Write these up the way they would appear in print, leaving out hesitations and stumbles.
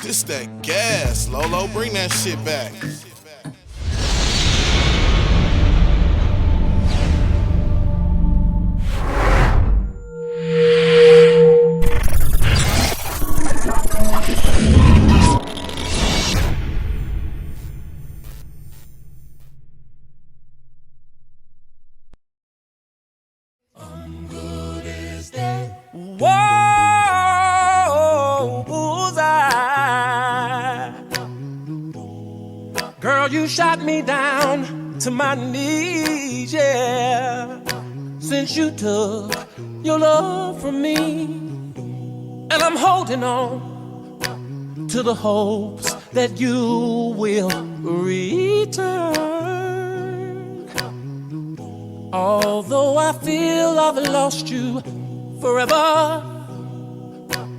This that gas, Lolo. Bring that shit back. Whoa, bullseye. Girl, you shot me down to my knees, yeah. Since you took your love from me, and I'm holding on to the hopes that you will return. Although I feel I've lost you forever,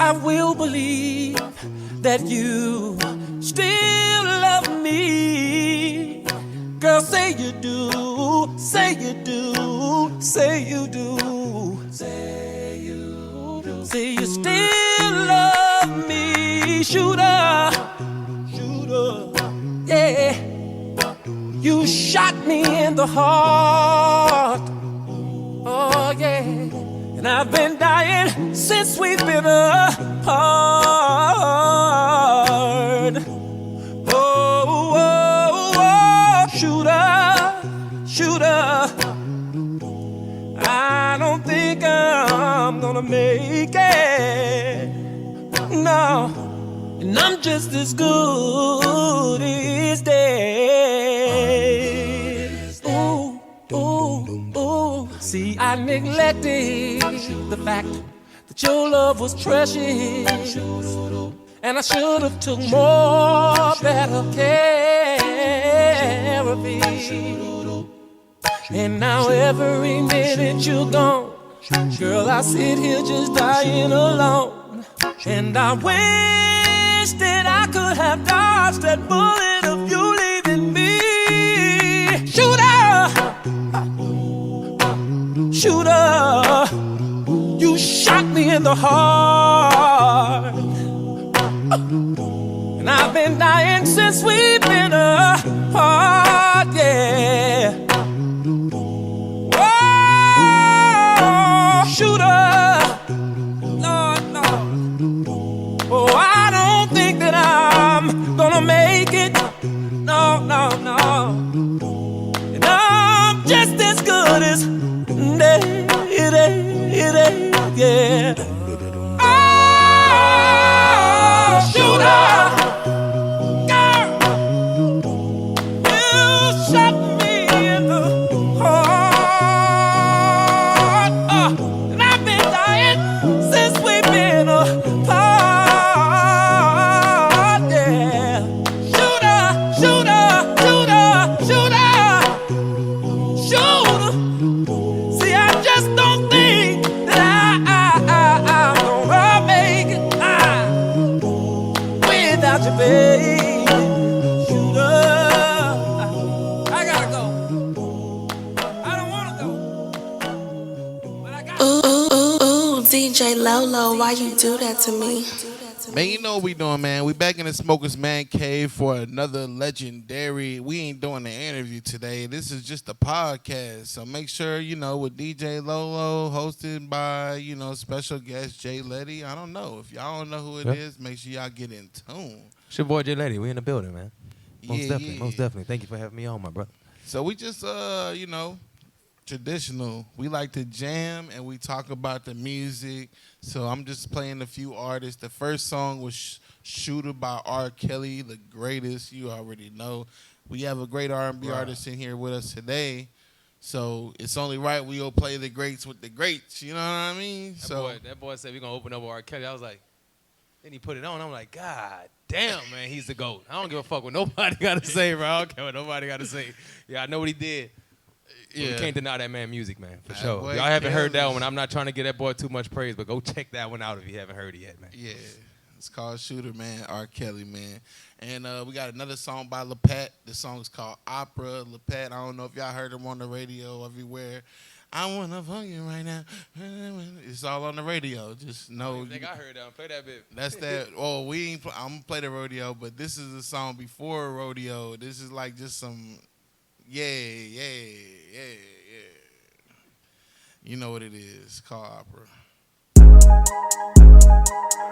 I will believe that you still love me. Girl, say you do, say you do, say you do, say you do. Say you still love me, shooter, shooter, yeah. You shot me in the heart, oh yeah. And I've been dying since we've been apart. Oh, oh, oh, shooter, shooter. I don't think I'm gonna make it. No, and I'm just as good as dead. Ooh, ooh, ooh. See, I neglected the fact that your love was precious, and I should have took more better care of it. And now every minute you're gone, girl, I sit here just dying alone. And I wish that I could have dodged that bullet of you leaving me. Shooter, shooter, you shot me in the heart. And I've been dying since we've been apart, yeah. Whoa, shooter, Lord, Lord. Oh, I don't think that I'm gonna make it. No, no, no. And I'm just as good as yeah. Oh, shooter, girl, you shot me in the heart. And I've been dying since we've been apart, yeah. Shooter, shooter, shooter, shooter, shooter. See, I just don't think that I'm gonna make it without you, baby. Shooter, I gotta go. I don't wanna go, but I gotta. Ooh, DJ LoLo, why you do that to me? Man, you know what we doing, man. We back in the Smokers Man Cave for another legendary. We ain't doing an interview today. This is just a podcast. So make sure, with DJ LoLo, hosted by, special guest Jay Letti. I don't know. If y'all don't know who it is, make sure y'all get in tune. It's your boy Jay Letti. We in the building, man. Most Yeah. definitely. Thank you for having me on, my brother. So we just, traditional. We like to jam and we talk about the music. So I'm just playing a few artists. The first song was Shooter by R. Kelly, the greatest. You already know. We have a great R&B artist in here with us today. So it's only right we'll play the greats with the greats. You know what I mean? That boy said we're going to open up with R. Kelly. I was like, then he put it on. I'm like, God damn, man, he's the GOAT. I don't give a fuck what nobody got to say, bro. I don't care what nobody got to say. Yeah, I know what he did. Yeah. You can't deny that man music, man, for sure. Y'all haven't heard that one. I'm not trying to give that boy too much praise, but go check that one out if you haven't heard it yet, man. Yeah, it's called Shooter, man, R. Kelly, man. And we got another song by Letti. The song is called Opera. Letti, I don't know if y'all heard him on the radio everywhere. I wanna fuck you right now. It's all on the radio. Just know. I think I heard that. Play that bit. That's that. Oh, we ain't. I'm gonna play the rodeo, but this is a song before rodeo. This is like just some, yeah. You know what it is? It's called opera.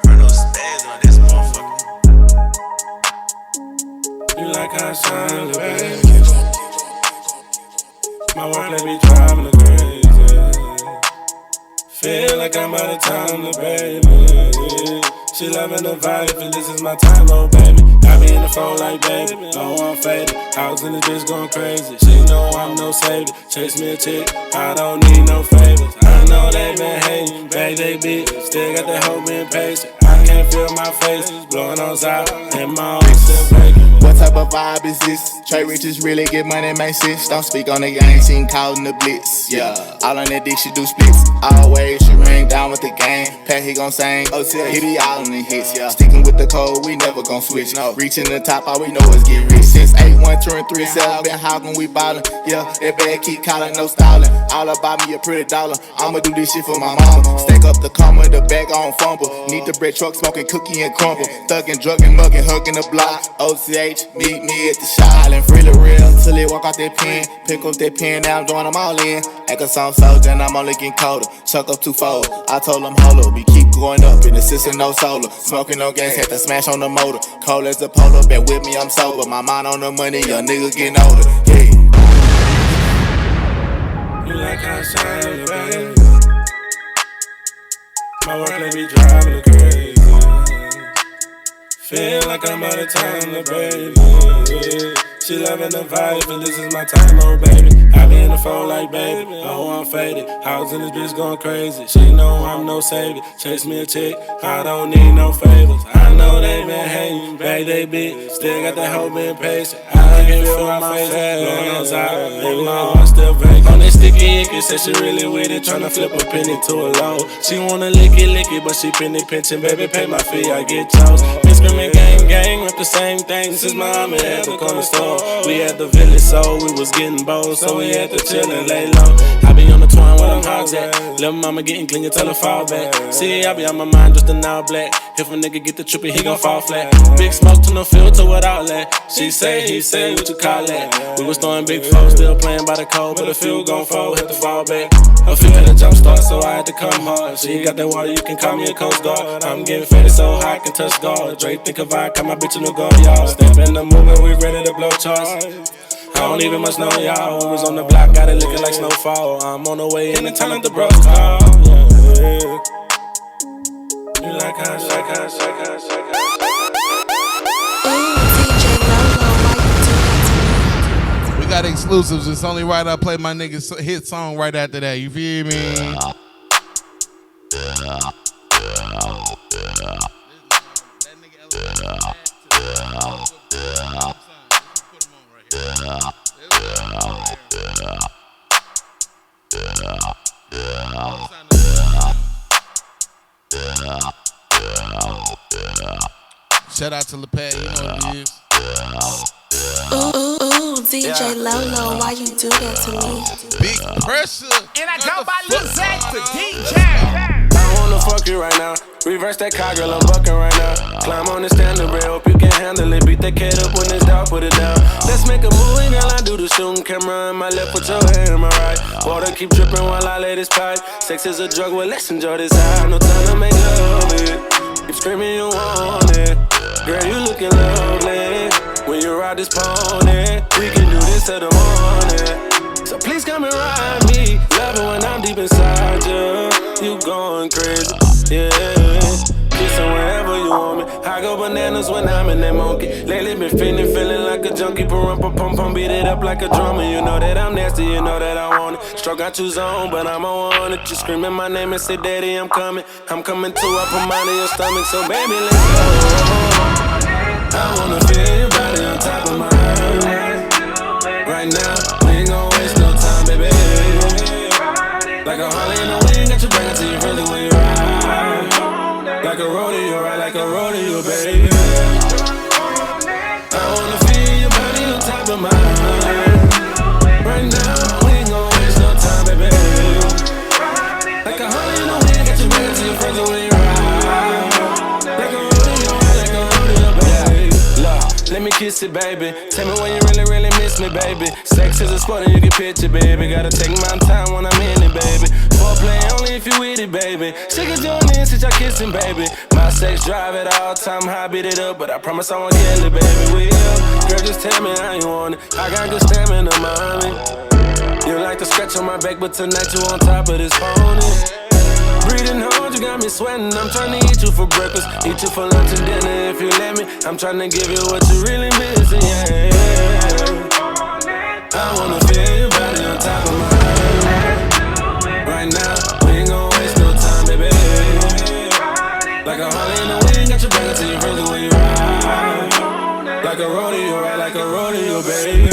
For those spades on this motherfucker. You like how I shine, little baby. My work let me driving her crazy. Feel like I'm out of time, little baby. She loving the vibe, and this is my time, oh baby. Got me in the phone like baby, oh I'm faded. I was in this bitch going crazy. She know I'm no savior. Chase me a chick, I don't need no favors. I know they been hating, bag they bitch. Still got that hoe being patient. I can't feel my face, blowing on side, and my arms still breaking. What type of vibe is this? Trey Riches really get money, make sense. Don't speak on the gang, she ain't calling the blitz. Yeah, all on that dick, she do splits. Always, she ring down with the gang. Pat, he gon' sing. He be all in the hits, yeah. Sticking with the code, we never gon' switch. No, reaching the top, all we know is get rich. Since 8, 1, 2, and 3, 7, been hogging, we ballin'. Yeah, that bag keep calling, no stylin'. All about me a pretty dollar. I'ma do this shit for my mom. Stack up the comma, the bag on fumble. Need the bread truck, smoking cookie and crumble. Thuggin', druggin', muggin', hugging the block. OCH, meet me at the shop. Island freely real till they walk out that pen. Pick up that pen, now I'm doing them all in. Act a song soldier, and I'm only getting colder. Chuck up 2-4. I told them, hold up, we keep going up. In the system, no solar. Smoking no gas, had to smash on the motor. Cold as a polar, bet with me, I'm sober. My mind on the money, young nigga getting older. Yeah. You like how I shine, little baby. My work let me driving her crazy. Feel like I'm out of time, little baby. She loving the vibe, and this is my time, oh baby. I be in the phone like baby, oh I'm faded. I was in this bitch going crazy. She know I'm no savior. Chase me a chick, I don't need no favors. I know they been hating, bag they bitch. Still got that hoe being patient. I can feel my face, blowing on top, and my heart still vacant. On that sticky icky, said she really with it, tryna flip a penny to a low. She wanna lick it, but she penny pinching. Baby, pay my fee, I get chose. Been screaming gang, rep the same thing since my mama at the corner store. We at the village, so we was getting bold, so we had to chill and lay low. I be on the twine where them hogs at. Little mama getting clean, you tell her fall back. See, I be on my mind just an all black. If a nigga get the trippy, he gon' fall flat. Big smoke to no filter without that. She say, he say, what you call that? We was throwing big flows, still playing by the code, but the field gon' fold, had to fall back. Her feet had a jump start, so I had to come hard. She got that water, you can call me a coast guard. I'm getting faded so high, I can touch guard. Drake think if I call my bitch in the guard, y'all. Step in the movement, we ready to blow charts. I don't even much know y'all. We was on the block, got it looking like snowfall. I'm on the way in and telling the bros call. Yeah. You like how I shake. We got exclusives. It's only right I play my nigga's hit song right after that. You feel me? Shout out to LePat, you know what it is. Ooh, DJ LoLo, why you do that to me? Big pressure. And I go by dissect the DJ. I wanna fuck you right now. Reverse that car, girl, I'm bucking right now. Climb on the standard rail, hope you can handle it. Beat that cat up when it's dark, put it down. Let's make a movie, girl, I do the shooting. Camera in my left, put your hand in my right. Water keep dripping while I lay this pipe. Sex is a drug, well, let's enjoy this high. No time to make love it. Keep screaming you want it. Girl, you looking lovely. When you ride this pony, we can do this till the morning. So please come and ride me. Love it when I'm deep inside you. You going crazy, yeah. Kissing wherever you want me. I go bananas when I'm in that monkey. Lately been feeling like a junkie. Pum, beat it up like a drummer. You know that I'm nasty, you know that I want it. Struck out you zone, but I'm on it. You screaming my name and say, Daddy, I'm coming. I'm coming too, I put mine in your stomach. So baby, let's go. I wanna feel your body on top of mine. Right now, we ain't gon' waste no time, baby. Like a Harley in the wind, got you bring it to you really when you ride. Like a rodeo, ride like a rodeo, baby. I wanna feel your body on top of mine. Right now, we ain't gon' waste no time, baby. kiss it, baby. Tell me when you really, really miss me, baby. Sex is a sport and you can picture, baby. Gotta take my time when I'm in it, baby. Foreplay only if you with it, baby. She can join in since y'all kissing, baby. My sex drive at all time, high beat it up, but I promise I won't kill it, baby. We up. Girl, just tell me how you want it. I got good stamina, mommy. You like to scratch on my back, but tonight you on top of this pony. Breathing hard, you got me sweating. I'm tryna eat you for breakfast, eat you for lunch and dinner if you let me. I'm tryna give you what you really missing, yeah. I wanna feel your body on top of mine. Right now, we ain't gon' waste no time, baby. Like a Harley in the wind, got your back until you feel the way you ride. Like a rodeo, right? Like a rodeo, baby.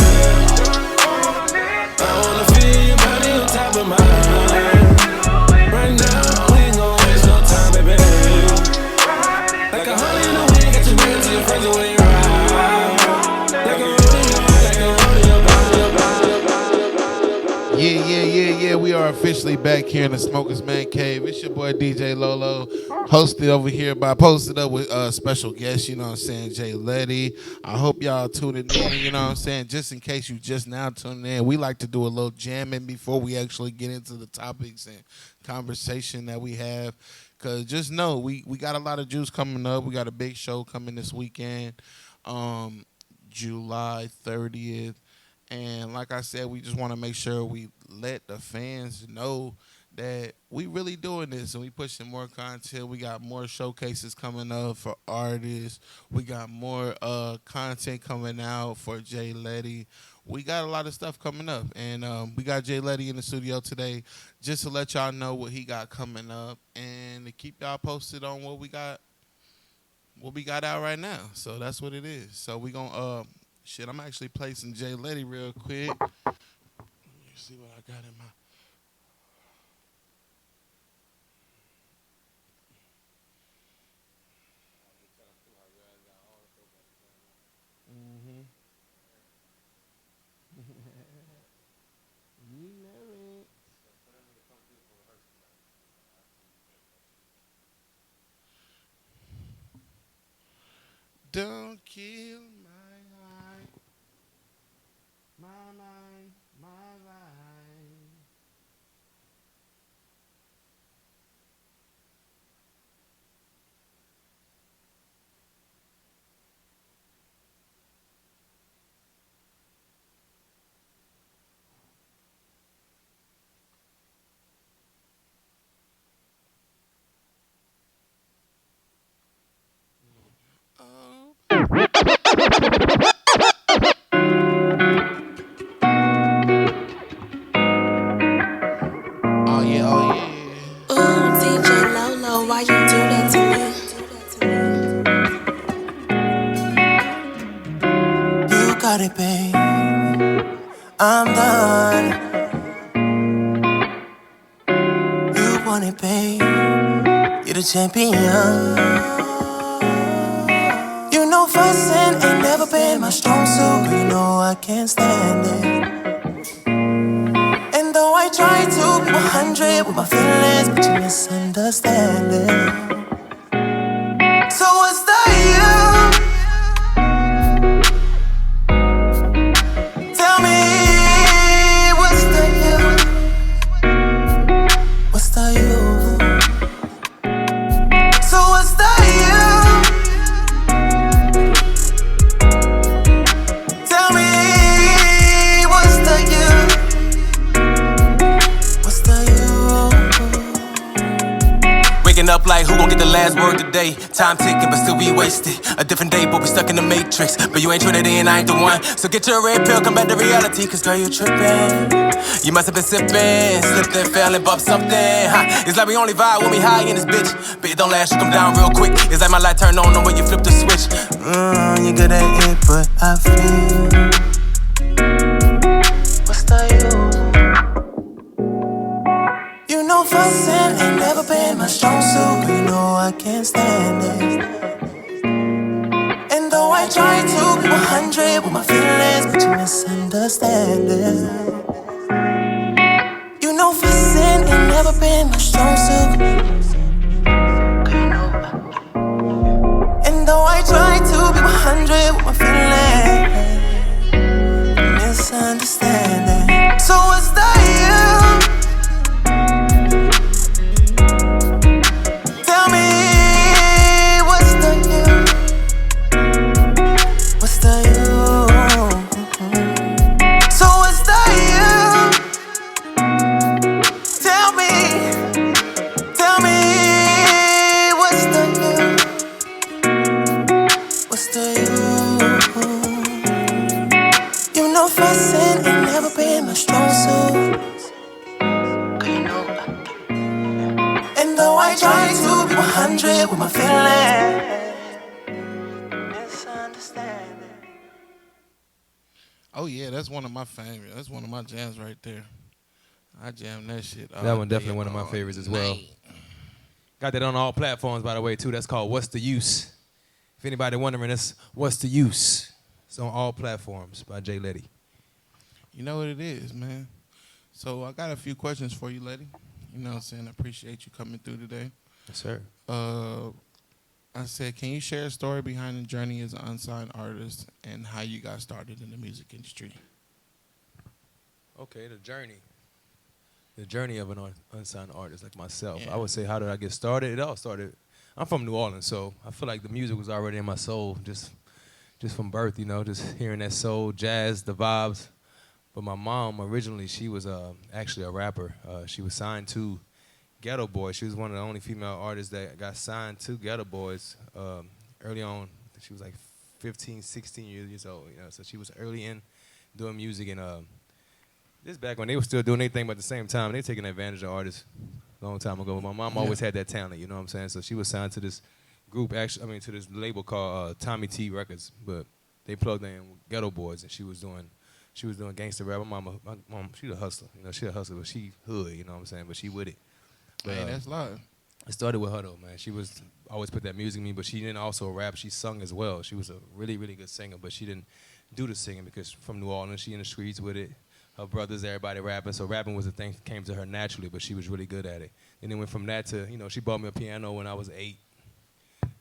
I wanna feel your body on top of mine. Right now, we ain't gon' waste no time, baby. Like a Harley in the wind, got your back until you feel the way you ride. Like a rodeo, like a rodeo, Yeah. We are officially back here in the Smokers Man Cave. It's your boy DJ LoLo, posted up with a special guest, you know what I'm saying, Jay Letti. I hope y'all tuning in, you know what I'm saying, just in case you just now tuning in. We like to do a little jamming before we actually get into the topics and conversation that we have. Because just know, we got a lot of juice coming up. We got a big show coming this weekend, July 30th. And like I said, we just want to make sure we let the fans know that we really doing this and we pushing more content. We got more showcases coming up for artists. We got more content coming out for Jay Letti. We got a lot of stuff coming up. And we got Jay Letti in the studio today just to let y'all know what he got coming up and to keep y'all posted on what we got out right now. So that's what it is. So we gonna I'm actually play some Jay Letti real quick. Let me see what I got in my. Don't kill my life, my life, my life. Oh yeah. Ooh, DJ LoLo, why you do that to me? You got it, babe. I'm done. You want it, babe. You're the champion. You know fussing ain't never been my strong suit. You know I can't stand it. And though I try to be 100 with my feelings, but you misunderstand it. So what's the you? Tell me, what's the you? What's the you? So what's the you? Tell me, what's the you? What's the you? Waking up like who gon' get the last word today? Time ticking, but still we wasted. A different day, but we stuck in the matrix. But you ain't traded in, I ain't the one. So get your red pill, come back to reality. Cause girl, you trippin'. You must have been sippin', slipped and fell and bumped something. It's like we only vibe when we high in this bitch. But it don't last, you come down real quick. It's like my light turn on when you flip the switch. You good at it, but I feel. What's the you? You know fussing ain't never been my strong suit. You know I can't stand it. And though I try to be 100 with my feelings, but you misunderstand it. You know fussing ain't never been my strong suit. And though I try to be 100 with my feelings. Misunderstanding. So what's the use? Tell me what's the use? What's the use? So what's the use? Tell me what's the use? What's the use? You know fussing ain't never been my strong suit. And though I try to be 100 with my feelings, misunderstanding. Oh yeah, that's one of my favorites. That's one of my jams right there. I jam that shit. That one definitely one of my favorites as well. Got that on all platforms, by the way, too. That's called What's the Use? If anybody wondering, that's What's the Use? It's on all platforms by Jay Letti. You know what it is, man. So I got a few questions for you, Letti. You know what I'm saying? I appreciate you coming through today. Yes, sir. I said, can you share a story behind the journey as an unsigned artist and how you got started in the music industry? Okay, the journey of an unsigned artist like myself. Yeah. I would say, how did I get started? It all started, I'm from New Orleans, so I feel like the music was already in my soul just from birth, you know, just hearing that soul, jazz, the vibes. But my mom, originally, she was actually a rapper. She was signed to Ghetto Boys. She was one of the only female artists that got signed to Ghetto Boys early on. She was like 15, 16 years old, you know, so she was early in doing music. And this back when they were still doing their thing, but at the same time, they were taking advantage of artists a long time ago. But my mom always had that talent, you know what I'm saying? So she was signed to this group, to this label called Tommy T Records. But they plugged in Ghetto Boys, and she was doing gangster rap. My mom, she's a hustler, you know, but she hood, you know what I'm saying? But she with it. But, Man, that's live. It started with her though, man. She was always put that music in me, but she didn't also rap. She sung as well. She was a really, really good singer, but she didn't do the singing because from New Orleans, she in the streets with it. Her brothers, everybody rapping, so rapping was a thing that came to her naturally, but she was really good at it. And then went from that to, you know, she bought me a piano when I was 8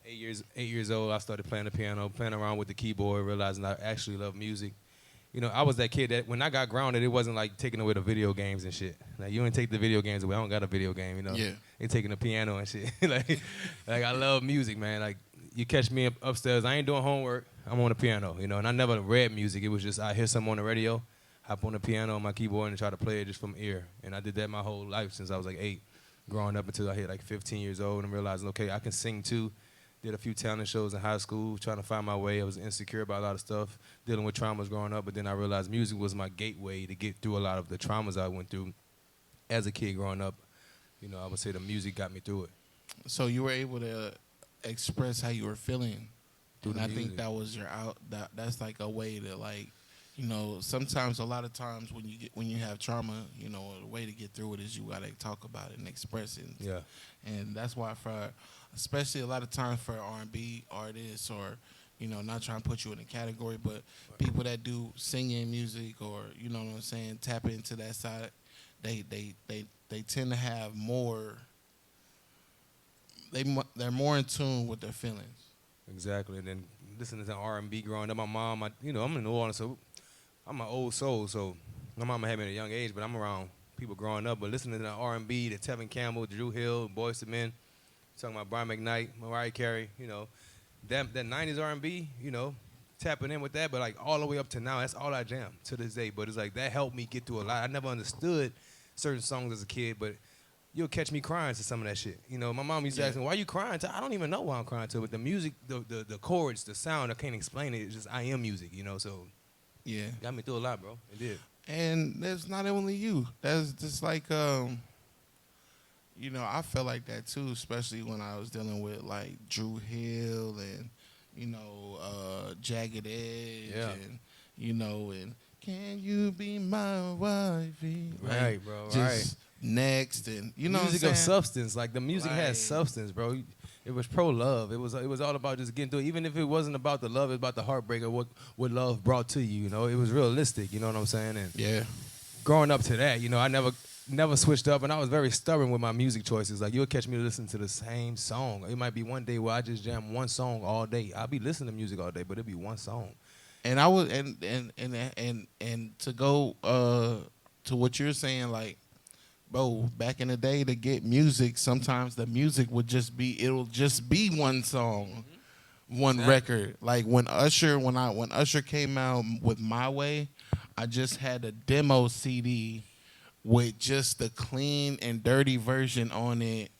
years old. I started playing the piano, playing around with the keyboard, realizing I actually love music. You know, I was that kid that when I got grounded, it wasn't like taking away the video games and shit. Like, you ain't take the video games away. I don't got a video game, you know. Yeah. They taking the piano and shit. like I love music, man. Like, you catch me upstairs, I ain't doing homework. I'm on the piano, you know. And I never read music. It was just I hear something on the radio, hop on the piano on my keyboard and try to play it just from ear. And I did that my whole life since I was like 8, growing up until I hit like 15 years old and realizing, okay, I can sing too. Did a few talent shows in high school, trying to find my way. I was insecure about a lot of stuff, dealing with traumas growing up, but then I realized music was my gateway to get through a lot of the traumas I went through as a kid growing up. You know, I would say the music got me through it. So you were able to express how you were feeling. Through And the I think music. that was that's like a way to, like, you know, sometimes, a lot of times when you have trauma, you know, the way to get through it is you gotta talk about it and express it. Yeah. And that's why especially a lot of times for R&B artists, or, you know, not trying to put you in a category, but people that do singing music, or, you know what I'm saying, tap into that side, they tend to have more. They're more in tune with their feelings. Exactly. And then listening to R&B growing up, my mom, I'm in New Orleans, so I'm an old soul. So my mama had me at a young age, but I'm around people growing up. But listening to the R&B, to Tevin Campbell, Drew Hill, Boyz II Men, talking about Brian McKnight, Mariah Carey, you know, that 90s R&B, you know, tapping in with that, but like all the way up to now, that's all I jam to this day. But it's like that helped me get through a lot. I never understood certain songs as a kid, but you'll catch me crying to some of that shit. You know, my mom used to ask me, why you crying to? I don't even know why I'm crying to, but the music, the chords, the sound, I can't explain it. It's just I am music, you know, so Yeah. got me through a lot, bro. It did. And there's not only you. That's just like, you know, I felt like that too, especially when I was dealing with like Drew Hill and, you know, Jagged Edge, and, you know, and Can You Be My Wifey? Right, bro. Just Right. Next, and you know, music what I'm of saying? substance. Like the music has substance, bro. It was pro love. It was all about just getting through it. Even if it wasn't about the love, it was about the heartbreak of what love brought to you. You know, it was realistic. You know what I'm saying? And Yeah. growing up to that, you know, I never never switched up, and I was very stubborn with my music choices. Like, you'll catch me listening to the same song. It might be one day where I just jam one song all day. I'll be listening to music all day, but it'll be one song. And I was and to go to what you're saying, like, bro, back in the day to get music, sometimes the music would just be one song, one record. Like when Usher came out with My Way, I just had a demo CD with just the clean and dirty version on it.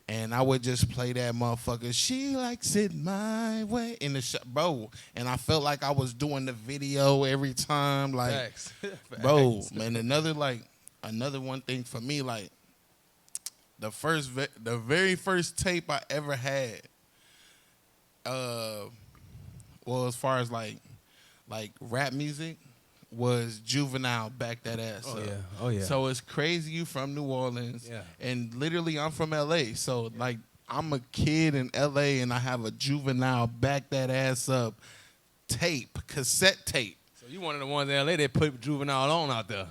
And I would just play that motherfucker. She likes it my way in the bro. And I felt like I was doing the video every time, like, Facts. bro. Man, another one thing for me, like, the very first tape I ever had, well, as far as like rap music, was Juvenile, Back That Ass Up. Oh yeah. So it's crazy you from New Orleans. Yeah. And literally I'm from LA. So like I'm a kid in LA and I have a Juvenile, Back That Ass Up cassette tape. So you one of the ones in LA that put Juvenile on out there.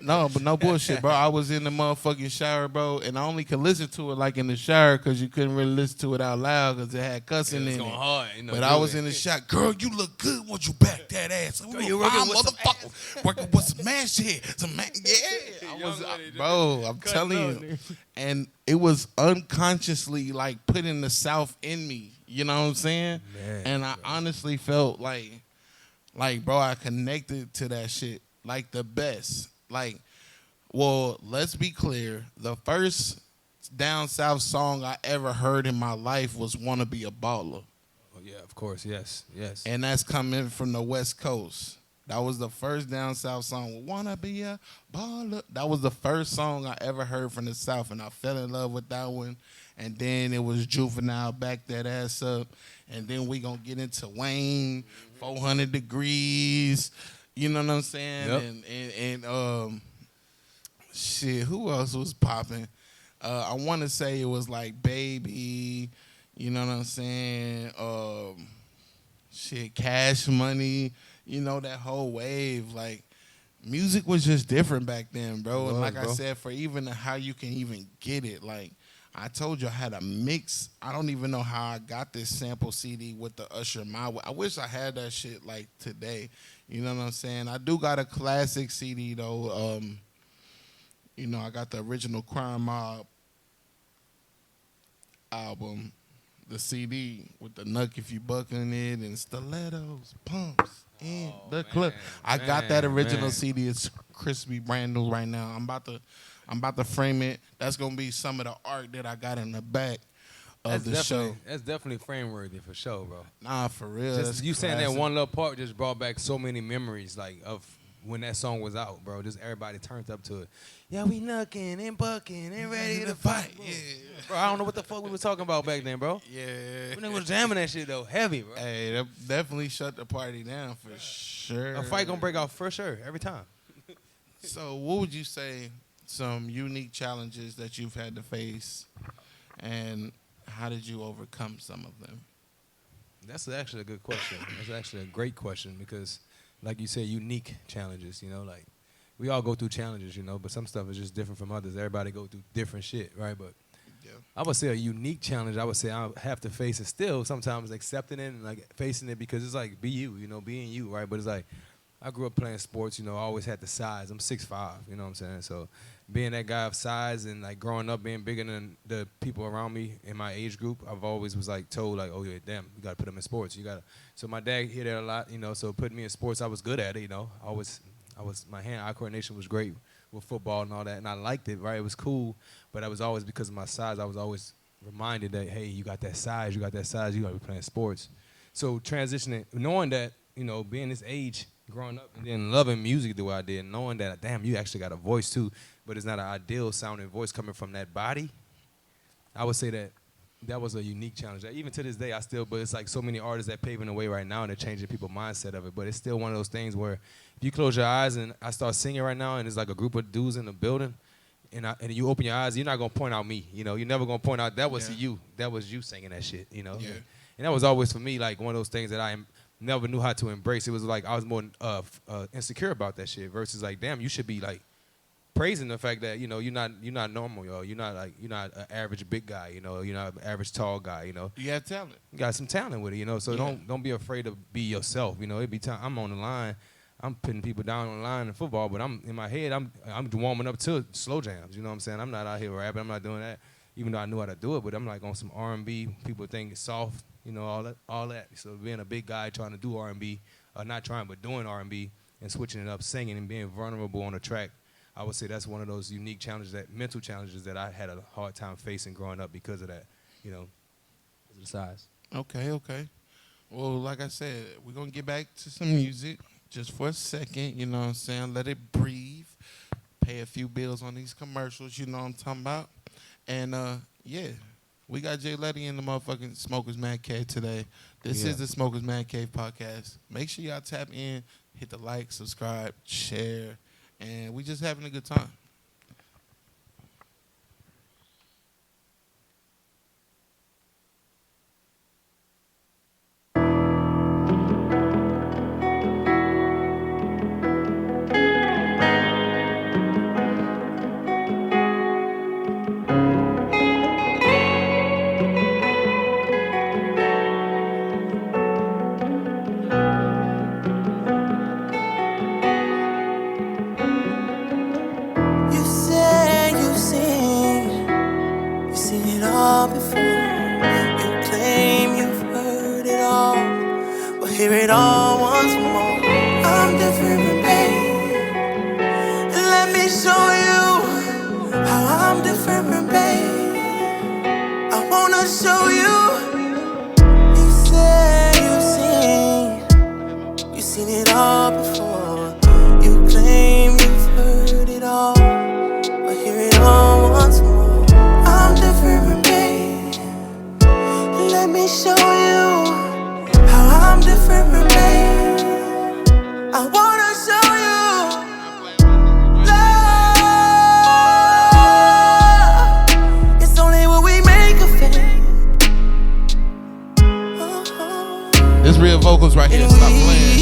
No, but no bullshit, bro. I was in the motherfucking shower, bro, and I only could listen to it like in the shower because you couldn't really listen to it out loud because it had cussing in going it. hard, you know, but I was in the shower. Girl, you look good once you back that ass. Girl, you working with motherfucker. Working with some man shit. Bro, I'm telling you. And it was unconsciously like putting the South in me. You know what I'm saying? Man, and I honestly felt like, bro, I connected to that shit like the best. Like, well, let's be clear. The first down south song I ever heard in my life was "Wanna Be a Baller." Oh yeah, of course, yes. And that's coming from the West Coast. That was the first down south song. "Wanna Be a Baller." That was the first song I ever heard from the South, and I fell in love with that one. And then it was Juvenile, Back That Ass Up. And then we gonna get into Wayne, 400 Degrees. You know what I'm saying? Yep. And shit, who else was popping? I want to say it was like Baby. You know what I'm saying? Shit, Cash Money. You know, that whole wave. Like, music was just different back then, bro. And like I said, for even how you can even get it, like, I told you I had a mix. I don't even know how I got this sample CD with the Usher My Way. I wish I had that shit like today. You know what I'm saying? I do got a classic CD though. You know, I got the original Crime Mob album, the CD with the Nuck If You Buck in it and stilettos, pumps in the club. I got that original CD. It's crispy brand new right now. I'm about to frame it. That's gonna be some of the art that I got in the back of the show. That's definitely frame worthy for sure, bro. Nah, for real. Just you saying that one little part just brought back so many memories, like of when that song was out, bro. Just everybody turned up to it. Yeah, we knucking and bucking and ready to fight. Yeah, bro. I don't know what the fuck we was talking about back then, bro. Yeah. When they was jamming that shit though, heavy, bro. Hey, that definitely shut the party down for sure. A fight gonna break out for sure every time. So, what would you say some unique challenges that you've had to face, and how did you overcome some of them? That's actually a good question. That's actually a great question because, like you said, unique challenges, you know, like we all go through challenges, you know, but some stuff is just different from others. Everybody go through different shit, right? But Yeah. I would say a unique challenge, I would say I have to face it still sometimes, accepting it and like facing it because it's like be you, you know, being you, right? But it's like I grew up playing sports, you know, I always had the size. I'm 6'5", you know what I'm saying? So being that guy of size and like growing up being bigger than the people around me in my age group, I've always was like told like, oh yeah, damn, you gotta put them in sports. You gotta. So my dad hit it a lot, you know. So putting me in sports, I was good at it, you know. I was my hand-eye coordination was great with football and all that, and I liked it, right? It was cool, but I was always because of my size, I was always reminded that hey, you got that size, you gotta be playing sports. So transitioning, knowing that, you know, being this age, growing up and then loving music the way I did, knowing that damn, you actually got a voice too. But it's not an ideal sounding voice coming from that body. I would say that was a unique challenge. Even to this day, but it's like so many artists that paving the way right now and they're changing people's mindset of it. But it's still one of those things where if you close your eyes and I start singing right now and it's like a group of dudes in the building and you open your eyes, you're not going to point out me. You know, you're never going to point out that was you. That was you singing that shit, you know. Yeah. And that was always for me like one of those things that I never knew how to embrace. It was like I was more insecure about that shit versus like, damn, you should be like praising the fact that you're not normal, yo. You're not an average big guy, You're not an average tall guy, You have talent. You got some talent with it, So don't be afraid to be yourself, It be time I'm on the line. I'm putting people down on the line in football, but I'm in my head. I'm warming up to slow jams. You know what I'm saying? I'm not out here rapping. I'm not doing that, even though I knew how to do it. But I'm like on some R&B. People think it's soft. All that. So being a big guy trying to do R&B, not trying but doing R&B and switching it up, singing and being vulnerable on the track, I would say that's one of those unique challenges, mental challenges that I had a hard time facing growing up because of that. Because of the size. Okay. Well, like I said, we're gonna get back to some music. Just for a second, you know what I'm saying? Let it breathe. Pay a few bills on these commercials, you know what I'm talking about? And, we got Jay Letti in the motherfucking Smokers Man Cave today. This is the Smokers Man Cave podcast. Make sure y'all tap in, hit the like, subscribe, share, and we just having a good time. Hear it all once more. I'm different, babe. Let me show you how I'm different, babe. I wanna show you. You say you've seen it all before. You claim you've heard it all, but hear it all once more. I'm different, babe. Let me show you. I'm different, babe. I wanna show you love. It's only what we make of it. This real vocals right here. Stop playing.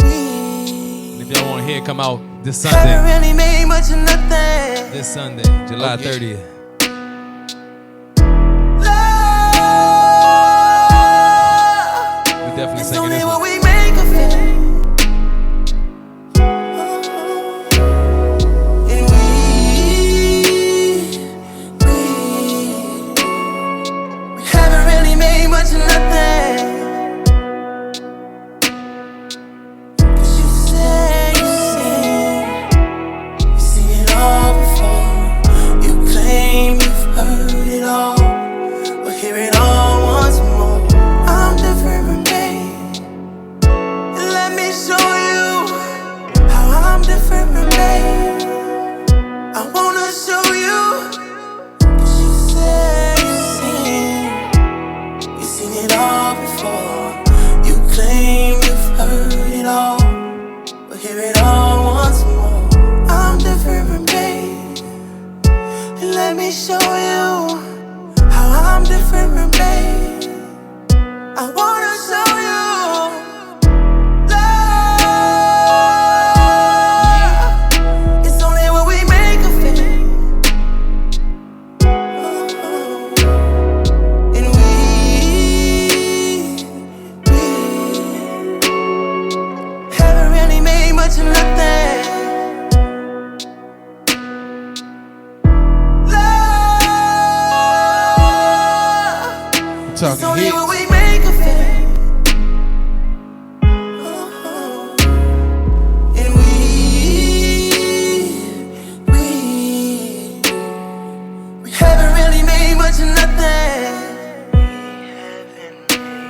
And if y'all want to hear it come out this Sunday. Haven't really made much of nothing. This Sunday, July 30th. Definitely it's singing only this what one. we make of it. And we haven't really made much of nothing. 'Cause you say you've seen it all before. You claim you've heard it all, but hear it all once more. I'm different, babe. Let me show you how I'm different, babe. I wanna show you. 'Cause you say you've seen it all before. You claim you've heard it all, but hear it all once more. I'm different, babe. Let me show you how I'm different, babe. I wanna show you love. It's only what we make of it. And we haven't really made much of nothing. It's only Hits. what we make of it. And we haven't really made much of nothing.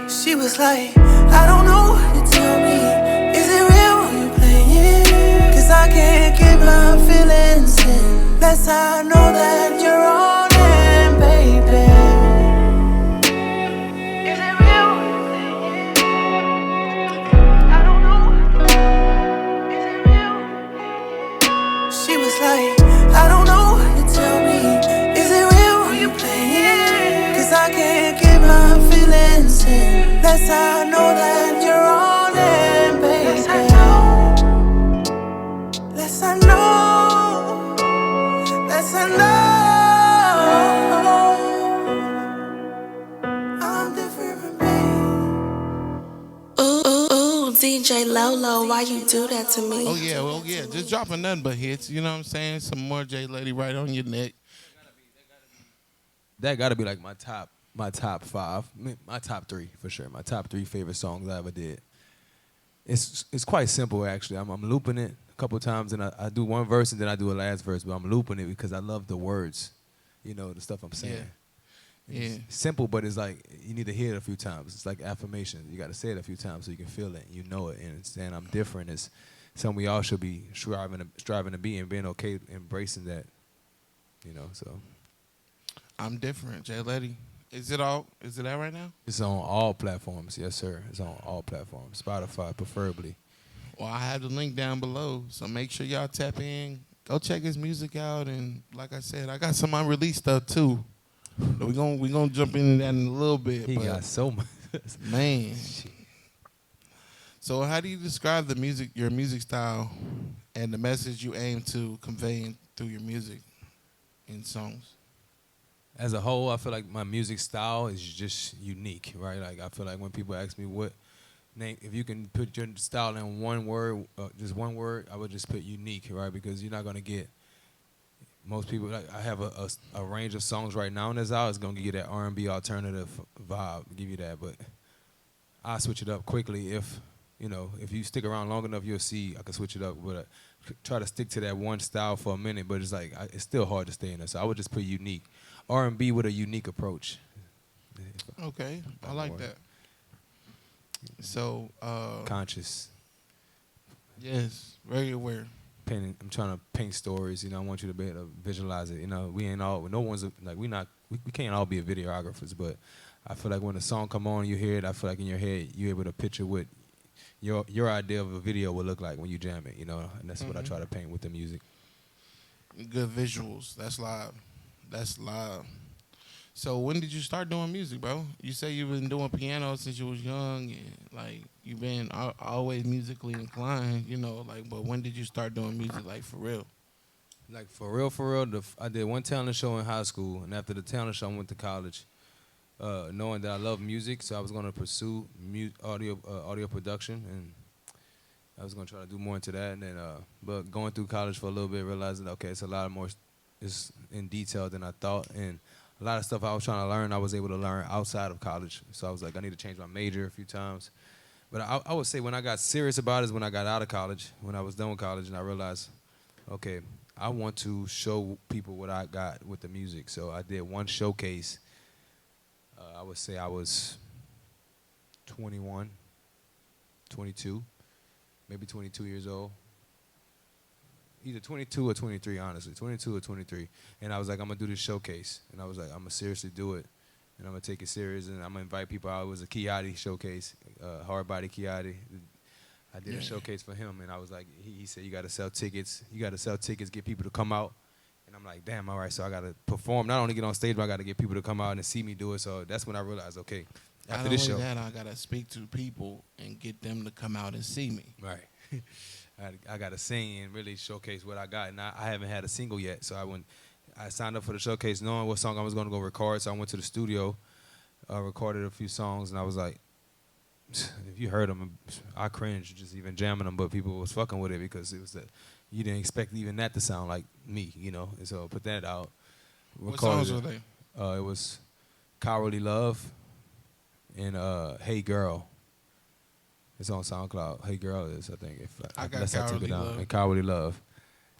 She was like, I don't know what to tell me. Is it real or you playing? 'Cause I can't keep my feelings in. That's how I know that you're all in, baby. She was like, I don't know what to tell me. Is it real or you playing? 'Cause I can't keep my feelings in. That's how I know that you're all in, baby. That's how I know. DJ LoLo, why you do that to me? Oh yeah, well yeah, just dropping nothing but hits. You know what I'm saying? Some more J Lady right on your neck. That got to be like my top 5, my top 3 for sure. My top 3 favorite songs I ever did. It's quite simple actually. I'm looping it a couple times and I do one verse and then I do a last verse, but I'm looping it because I love the words, you know, the stuff I'm saying. Yeah. It's simple, but it's like you need to hear it a few times. It's like affirmation. You got to say it a few times so you can feel it. You know it, and saying I'm different is something we all should be striving to be and being okay embracing that. You know, so I'm different, J Lady. Is it out right now? it's on all platforms. Yes, sir. It's on all platforms. Spotify, preferably. Well, I have the link down below, so make sure y'all tap in. Go check his music out, and like I said, I got some unreleased stuff too. We gonna jump into that in a little bit. He but got so much. man. So, how do you describe your music style, and the message you aim to convey through your music in songs? As a whole, I feel like my music style is just unique, right? Like I feel like when people ask me what name, if you can put your style in one word, just one word, I would just put unique, right? Because you're not gonna get most people. Like I have a range of songs right now that's out. It's gonna give you that R&B alternative vibe, give you that. But I switch it up quickly if you stick around long enough, you'll see I can switch it up. But try to stick to that one style for a minute. But it's like it's still hard to stay in there. So I would just put unique. R&B with a unique approach. Okay, I like that. So, conscious. Yes, very aware. I'm trying to paint stories. You know, I want you to be able to visualize it. You know, we ain't all. No one's like we can't all be videographers. But I feel like when the song come on, you hear it. I feel like in your head, you're able to picture what your idea of a video would look like when you jam it. You know, and that's what I try to paint with the music. Good visuals. That's live. So when did you start doing music, bro? You say you've been doing piano since you was young, and like you've been always musically inclined, you know. Like, but when did you start doing music, like for real? Like for real, I did one talent show in high school, and after the talent show, I went to college, knowing that I love music, so I was going to pursue audio production, and I was going to try to do more into that. And then, but going through college for a little bit, realizing okay, it's a lot more. It's in detail than I thought, and a lot of stuff I was trying to learn, I was able to learn outside of college. So I was like, I need to change my major a few times. But I would say when I got serious about it is when I got out of college, when I was done with college, and I realized, okay, I want to show people what I got with the music. So I did one showcase. I would say I was 21, 22, maybe 22 years old. Either 22 or 23, honestly. 22 or 23. And I was like, I'm going to do this showcase. And I was like, I'm going to seriously do it. And I'm going to take it serious. And I'm going to invite people out. It was a Kiati showcase, hard body Kiati. I did a showcase for him. And I was like, he said, you got to sell tickets. You got to sell tickets, get people to come out. And I'm like, damn, all right, so I got to perform. Not only get on stage, but I got to get people to come out and see me do it. So that's when I realized, okay, after this show. Not only that, I got to speak to people and get them to come out and see me. Right. I got to sing and really showcase what I got. And I haven't had a single yet. So I signed up for the showcase knowing what song I was going to go record. So I went to the studio, recorded a few songs, and I was like, if you heard them, I cringed just even jamming them, but people was fucking with it because it was you didn't expect even that to sound like me, you know. And so I put that out. What songs were they? It was Cowardly Love and Hey Girl. It's on SoundCloud. Hey Girl is, I think. I got Cowardly Love. And Cowardly Love.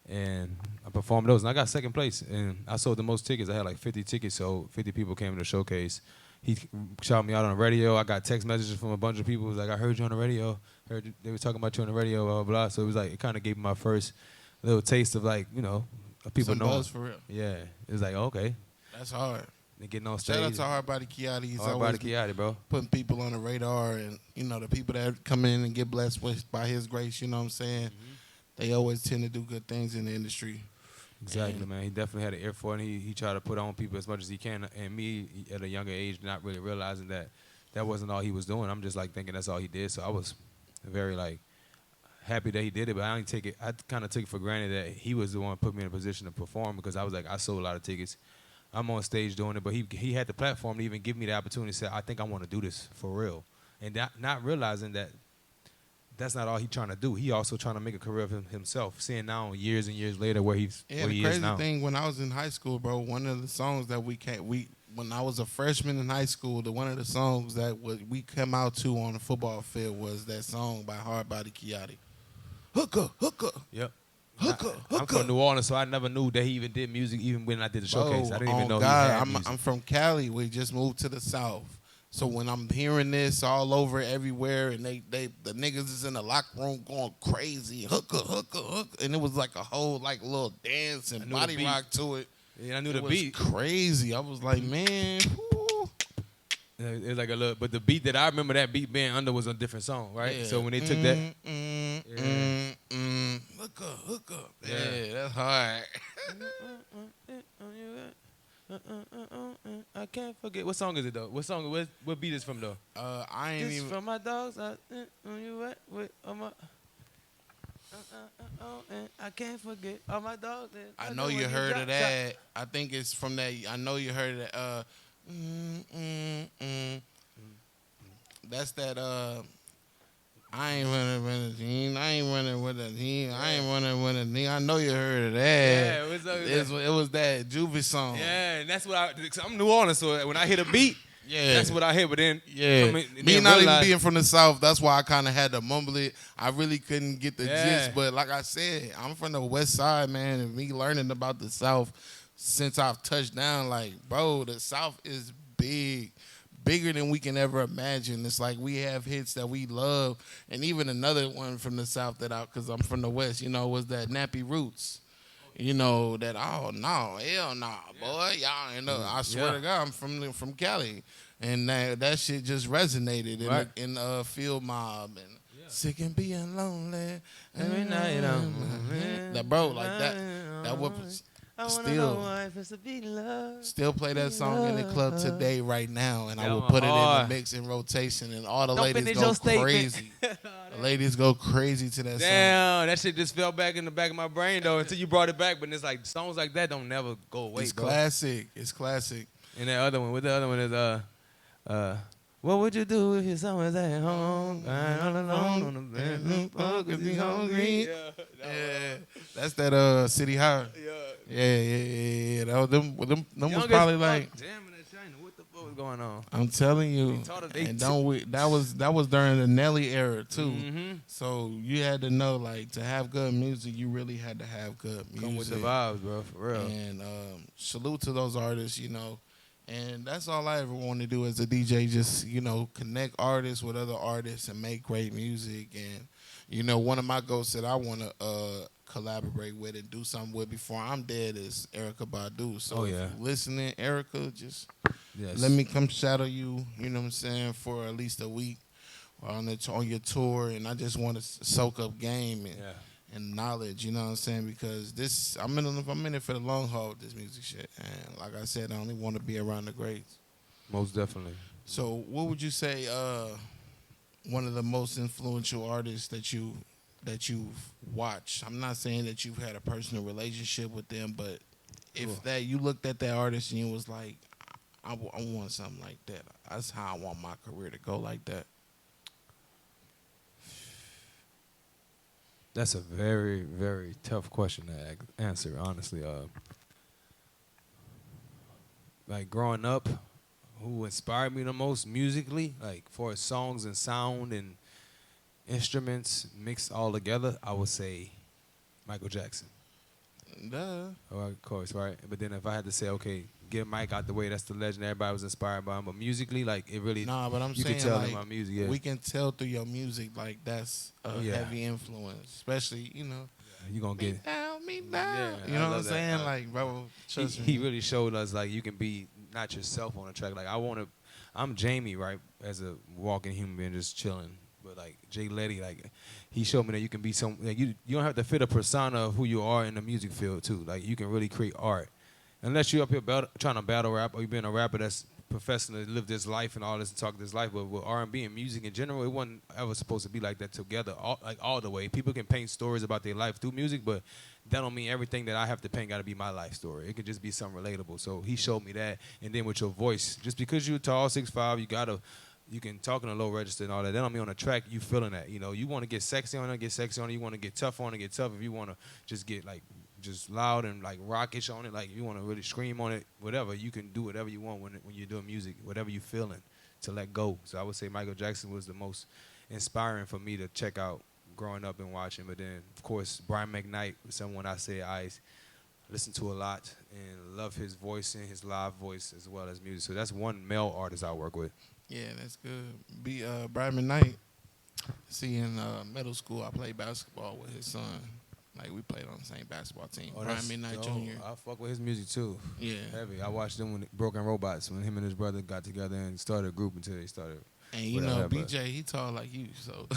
And I performed those, and I got second place. And I sold the most tickets. I had like 50 tickets, so 50 people came to the showcase. He shouted me out on the radio. I got text messages from a bunch of people. It was like, I heard you on the radio. They were talking about you on the radio, blah, blah, blah. So it was like, it kind of gave me my first little taste of like, you know, people knowing. Buzz for real. Yeah. It was like, okay. That's hard. And getting on stage. Shout out to Hard Body Kiati. He's Hard Body Kiati, bro. Putting people on the radar, and you know the people that come in and get blessed by his grace. You know what I'm saying? Mm-hmm. They always tend to do good things in the industry. Exactly, man. He definitely had an ear for it, and he tried to put on people as much as he can. And me, at a younger age, not really realizing that wasn't all he was doing. I'm just like thinking that's all he did. So I was very like happy that he did it, but I kind of took it for granted that he was the one who put me in a position to perform, because I was like, I sold a lot of tickets. I'm on stage doing it, but he had the platform to even give me the opportunity to say, I think I want to do this for real. And not realizing that that's not all he's trying to do. He also trying to make a career of himself. Seeing now years and years later where he the is now. crazy thing, when I was in high school, bro, one of the songs that when I was a freshman in high school, one of the songs that we come out to on the football field was that song by Hardbody Kiati. Hooker, hooker. Yep. Hooker, I'm hooker. from New Orleans, so I never knew that he even did music, even when I did the showcase. I didn't even know God, he had music. I'm from Cali. We just moved to the South. So when I'm hearing this all over everywhere, and the niggas is in the locker room going crazy, hooker, hooker, hooker, and it was like a whole like little dance and body rock to it. Yeah, I knew the It beat. was crazy. I was like, man. Whoo. It was like a little, but the beat that I remember that beat being under was a different song, right? Yeah. So when they took that, Hooker. Yeah, that's hard. I can't forget. What song is it though? What song? What beat is from though? I ain't This even. from my dogs. I can't forget all my dogs. I know you heard of that. I think it's from that. I know you heard of that. That's that. I ain't running with a team. I ain't running with a team. I ain't running with a team. I know you heard of that. Yeah, it was that Juvie song. Yeah, and that's what I'm New Orleans, so when I hear the beat, that's what I hear. But then, me not even being from the South, that's why I kind of had to mumble it. I really couldn't get the gist. But like I said, I'm from the West Side, man, and me learning about the South since I've touched down, like, bro, the South is big. Bigger than we can ever imagine. It's like we have hits that we love, and even another one from the South because I'm from the West, was that Nappy Roots. That hell no, boy, y'all. I swear to God, I'm from Cali, and that shit just resonated in Field Mob and sick and being lonely every night. That bro, like that was. Still play that song in the club today, right now, and I will put it in the mix in rotation, and all the ladies go crazy. The ladies go crazy to that song. Damn, that shit just fell back in the back of my brain though until you brought it back. But it's like songs like that don't never go away. It's classic. It's classic. And that other one, the other one is what would you do if your son was at home, all alone on the bed, cause he hungry? Yeah, that's that City High. Yeah. That was them was probably like. Jamming that China. What the fuck was going on? I'm telling you, and that was during the Nelly era too. Mm-hmm. So you had to know, like, to have good music, you really had to have good music. Come with the vibes, bro, for real. And salute to those artists, And that's all I ever want to do as a DJ, just, connect artists with other artists and make great music. And, one of my goals that I want to collaborate with and do something with before I'm dead is Erykah Badu. So if you're listening, Erykah, just let me come shadow you, for at least a week on your tour. And I just want to soak up game and knowledge, because I'm in it for the long haul with this music shit. And like I said, I only want to be around the greats. Most definitely. So what would you say one of the most influential artists that you've watched? I'm not saying that you've had a personal relationship with them, but if that you looked at that artist and you was like, I want something like that. That's how I want my career to go, like that. That's a very, very tough question to answer, honestly. Like growing up, who inspired me the most musically, like for songs and sound and instruments mixed all together, I would say Michael Jackson. Duh. Oh, of course, right? But then if I had to say, okay, get Mike out the way, that's the legend. Everybody was inspired by him. But musically, like, it really, but I'm you saying, can tell like, in my music, we can tell through your music, like, that's a heavy influence. Especially, you going to get me down. Yeah, You know what I'm saying? Like, bro, trust me. He really showed us, like, you can be not yourself on a track. Like, I'm Jamie, right, as a walking human being just chilling. But, like, Jay Letti, like, he showed me that you can be like, you don't have to fit a persona of who you are in the music field, too. Like, you can really create art. Unless you're up here trying to battle rap, or you've been a rapper that's professionally lived this life and all this and talk this life, but with R&B and music in general, it wasn't ever supposed to be like that together, all the way. People can paint stories about their life through music, but that don't mean everything that I have to paint got to be my life story. It could just be something relatable. So he showed me that. And then with your voice, just because you're tall, 6'5", you got a you can talk in a low register and all that. Then on a track, you feeling that. You know, you want to get sexy on it, get sexy on it. You want to get tough on it, get tough. If you want to just get like just loud and like rockish on it, like you want to really scream on it, whatever, you can do whatever you want when you're doing music, whatever you feeling, to let go. So I would say Michael Jackson was the most inspiring for me to check out growing up and watching. But then, of course, Brian McKnight was someone I say I listen to a lot and love his voice and his live voice as well as music. So that's one male artist I work with. Yeah, that's good. Brian McKnight. See, in middle school, I played basketball with his son. Like, we played on the same basketball team. Brian McKnight Jr. I fuck with his music, too. Yeah. Heavy. I watched them when Broken Robots, when him and his brother got together and started a group until they started. And you know, BJ, he tall like you, so.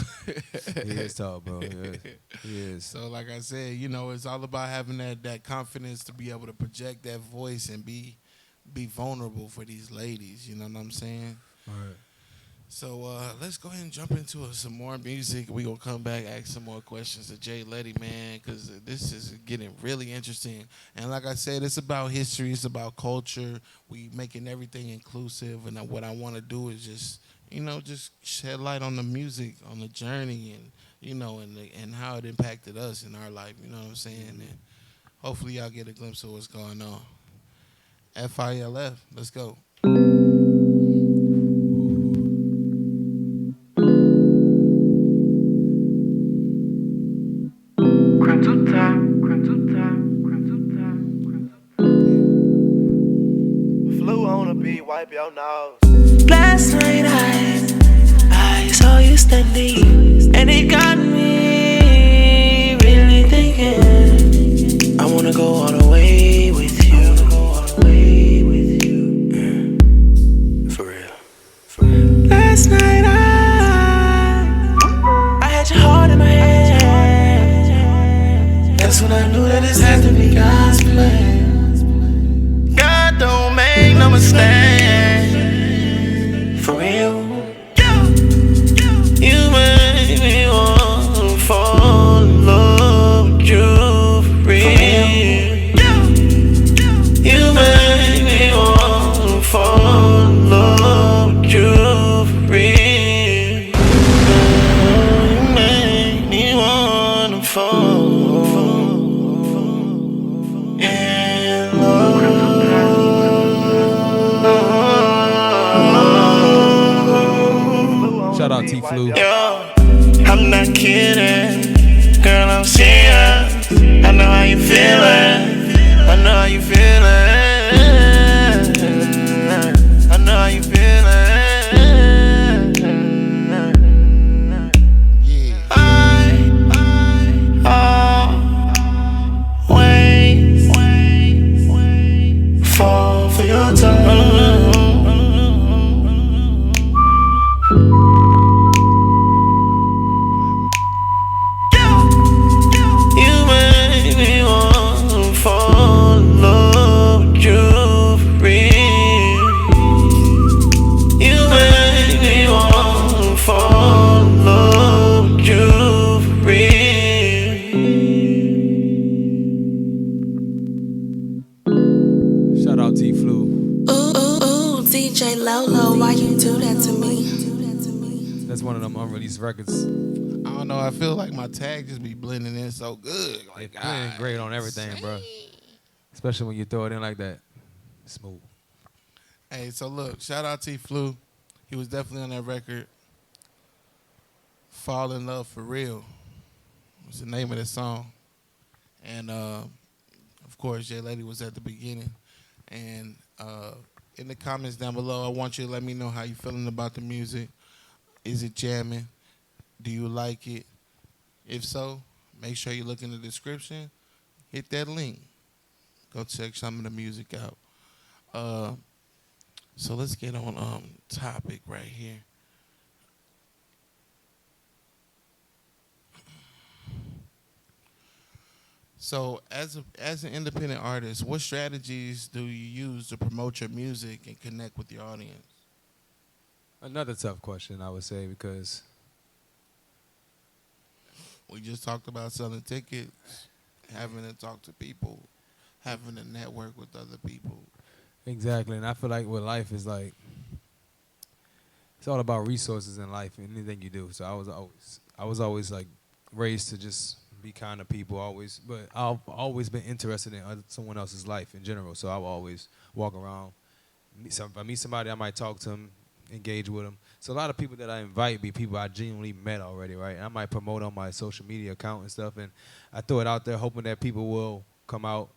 He is tall, bro. He is. So, like I said, you know, it's all about having that confidence to be able to project that voice and be vulnerable for these ladies. You know what I'm saying? All right. So let's go ahead and jump into some more music. We gonna come back, ask some more questions to Jay Letti, man, because this is getting really interesting. And like I said, it's about history, it's about culture. We making everything inclusive, and what I want to do is just shed light on the music, on the journey, and and how it impacted us in our life. You know what I'm saying? And hopefully y'all get a glimpse of what's going on. FILF, let's go. Flew on a beat, wipe your nose. Last night I saw you standing, and it got me really thinking. I wanna go all the way with you. For real. Last night I had your heart in my hand. That's when I knew that this had to be God's plan. God don't make no mistake. For real. You make me wanna fall in love with you. For real. You make me wanna fall in love with you. For real. You make me wanna fall in love. Shout out T-Flu. Yo, I'm not kidding. Girl, I'm serious. I know how you feeling. I know how you feeling. I know how you feeling. I fall for your time. You make me wanna fall in love with you for real. You make me wanna fall in love with you for real. Shout out T-Flu. Ooh, DJ LoLo, why you do that to me? That's one of them unreleased records. I don't know. I feel like my tag just be blending in so good. Like, It's playing great on everything, bro. Especially when you throw it in like that. Smooth. Hey, so look, shout out T-Flu. He was definitely on that record. Fall in Love for Real was the name of the song. And, of course, Jay Letti was at the beginning. And in the comments down below, I want you to let me know how you feeling about the music. Is it jamming? Do you like it? If so, make sure you look in the description. Hit that link. Go check some of the music out. So let's get on topic right here. So as an independent artist, what strategies do you use to promote your music and connect with your audience? Another tough question, I would say, because we just talked about selling tickets, having to talk to people, having to network with other people. exactly, and I feel like with life is like it's all about resources in life and anything you do. So I was always like raised to just be kind to people always, but I've always been interested in someone else's life in general. So I'll always walk around. So if I meet somebody, I might talk to them, engage with them. So a lot of people that I invite be people I genuinely met already, right? And I might promote on my social media account and stuff, and I throw it out there hoping that people will come out,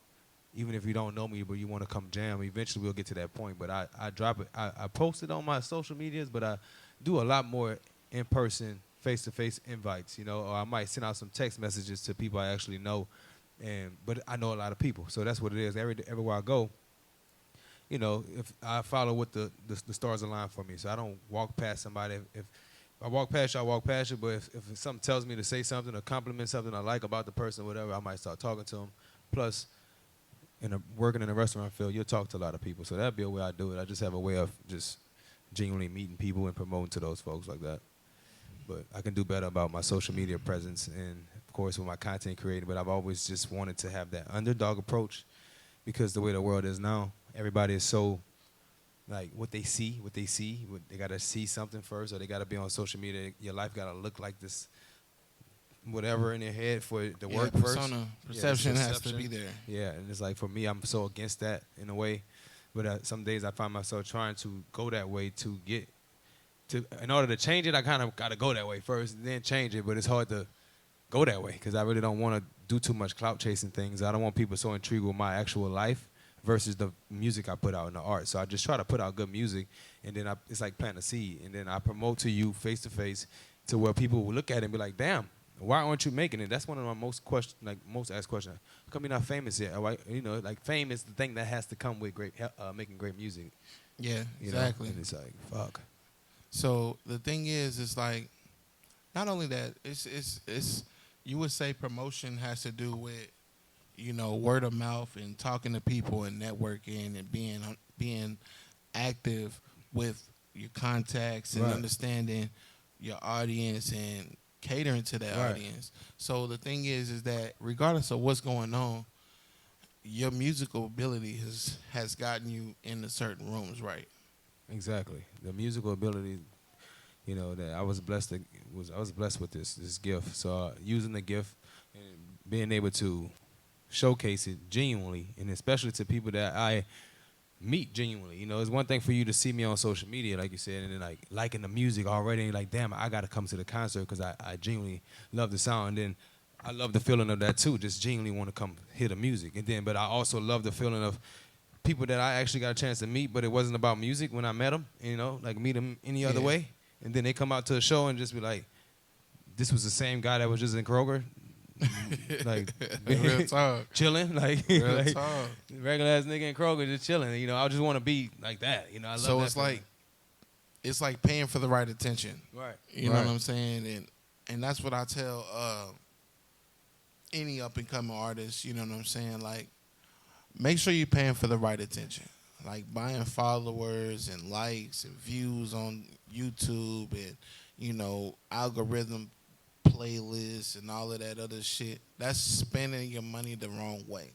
even if you don't know me, but you want to come jam. Eventually we'll get to that point, but I drop it. I post it on my social medias, but I do a lot more in-person, face-to-face invites, you know, or I might send out some text messages to people I actually know, but I know a lot of people, so that's what it is. Everywhere I go, you know, if I follow what the stars align for me, so I don't walk past somebody. If I walk past you, I walk past you, but if something tells me to say something or compliment something I like about the person or whatever, I might start talking to them. Plus, working in a restaurant field, you'll talk to a lot of people, so that'd be a way I do it. I just have a way of just genuinely meeting people and promoting to those folks like that. But I can do better about my social media presence and, of course, with my content creating, but I've always just wanted to have that underdog approach because the way the world is now, everybody is so, like, what they see, they got to see something first, or they got to be on social media. Your life got to look like this, whatever in their head for the work persona, first. Perception has to be there. Yeah, and it's like, for me, I'm so against that in a way. But some days I find myself trying to go that way to get to. In order to change it, I kind of got to go that way first, and then change it. But it's hard to go that way because I really don't want to do too much clout chasing things. I don't want people so intrigued with my actual life versus the music I put out in the art. So I just try to put out good music, and then it's like planting a seed, and then I promote to you face to face to where people will look at it and be like, damn, why aren't you making it? That's one of my most asked questions. How come you're not famous yet? You know, like fame is the thing that has to come with making great music. Yeah, you exactly. know? And it's like, fuck. So the thing is, it's like, not only that, it's you would say promotion has to do with, you know, word of mouth and talking to people and networking and being active with your contacts and understanding your audience and catering to that audience. So the thing is that regardless of what's going on, your musical ability has gotten you into certain rooms, right? Exactly. The musical ability, you know, that I was blessed with this gift. So using the gift and being able to showcase it genuinely, and especially to people that I meet genuinely. You know, it's one thing for you to see me on social media, like you said, and then like liking the music already, and like, damn, I got to come to the concert because I genuinely love the sound. And then I love the feeling of that too, just genuinely want to come hear the music. And then, but I also love the feeling of people that I actually got a chance to meet, but it wasn't about music when I met them, you know, like meet them any other way. And then they come out to a show and just be like, this was the same guy that was just in Kroger. Like real talk, chilling, like, real like talk. Regular ass nigga in Kroger just chilling. You know, I just want to be like that. You know, I love so that it's feeling. it's like paying for the right attention, right? You know what I'm saying? And that's what I tell any up and coming artist. You know what I'm saying? Like, make sure you're paying for the right attention. Like buying followers and likes and views on YouTube and, you know, algorithm playlists and all of that other shit. That's spending your money the wrong way.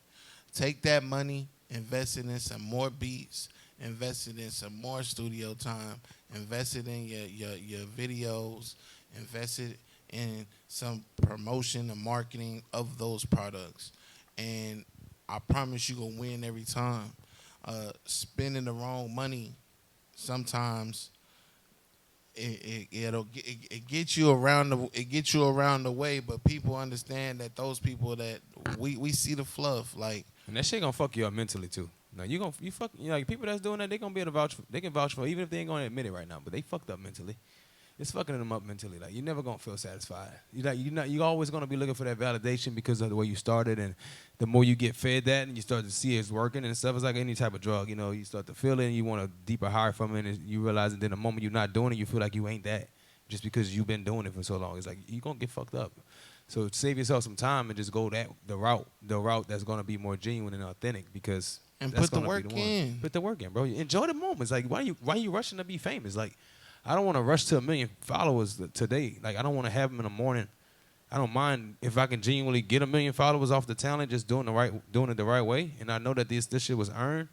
Take that money, invest it in some more beats, invest it in some more studio time, invest it in your videos, invest it in some promotion and marketing of those products. And I promise you gonna win every time. Spending the wrong money sometimes it gets you around the way, but people understand that those people that we see the fluff, like, and that shit gonna fuck you up mentally too. Now you like people that's doing that, they gonna be able to vouch for, they can vouch for, even if they ain't gonna admit it right now, but they fucked up mentally. It's fucking them up mentally. Like, you're never gonna feel satisfied. You're always gonna be looking for that validation because of the way you started, and the more you get fed that and you start to see it's working and stuff, it's like any type of drug. You know, you start to feel it and you want a deeper high from it, and you realize that then the moment you're not doing it, you feel like you ain't that just because you've been doing it for so long. It's like you're gonna get fucked up. So save yourself some time and just go the route that's gonna be more genuine and authentic, because and that's put the gonna work be the one. in. Put the work in, bro. Enjoy the moments. Like, why you rushing to be famous? Like, I don't want to rush to 1 million followers today. Like, I don't want to have them in the morning. I don't mind if I can genuinely get 1 million followers off the talent, just doing it the right way. And I know that this shit was earned,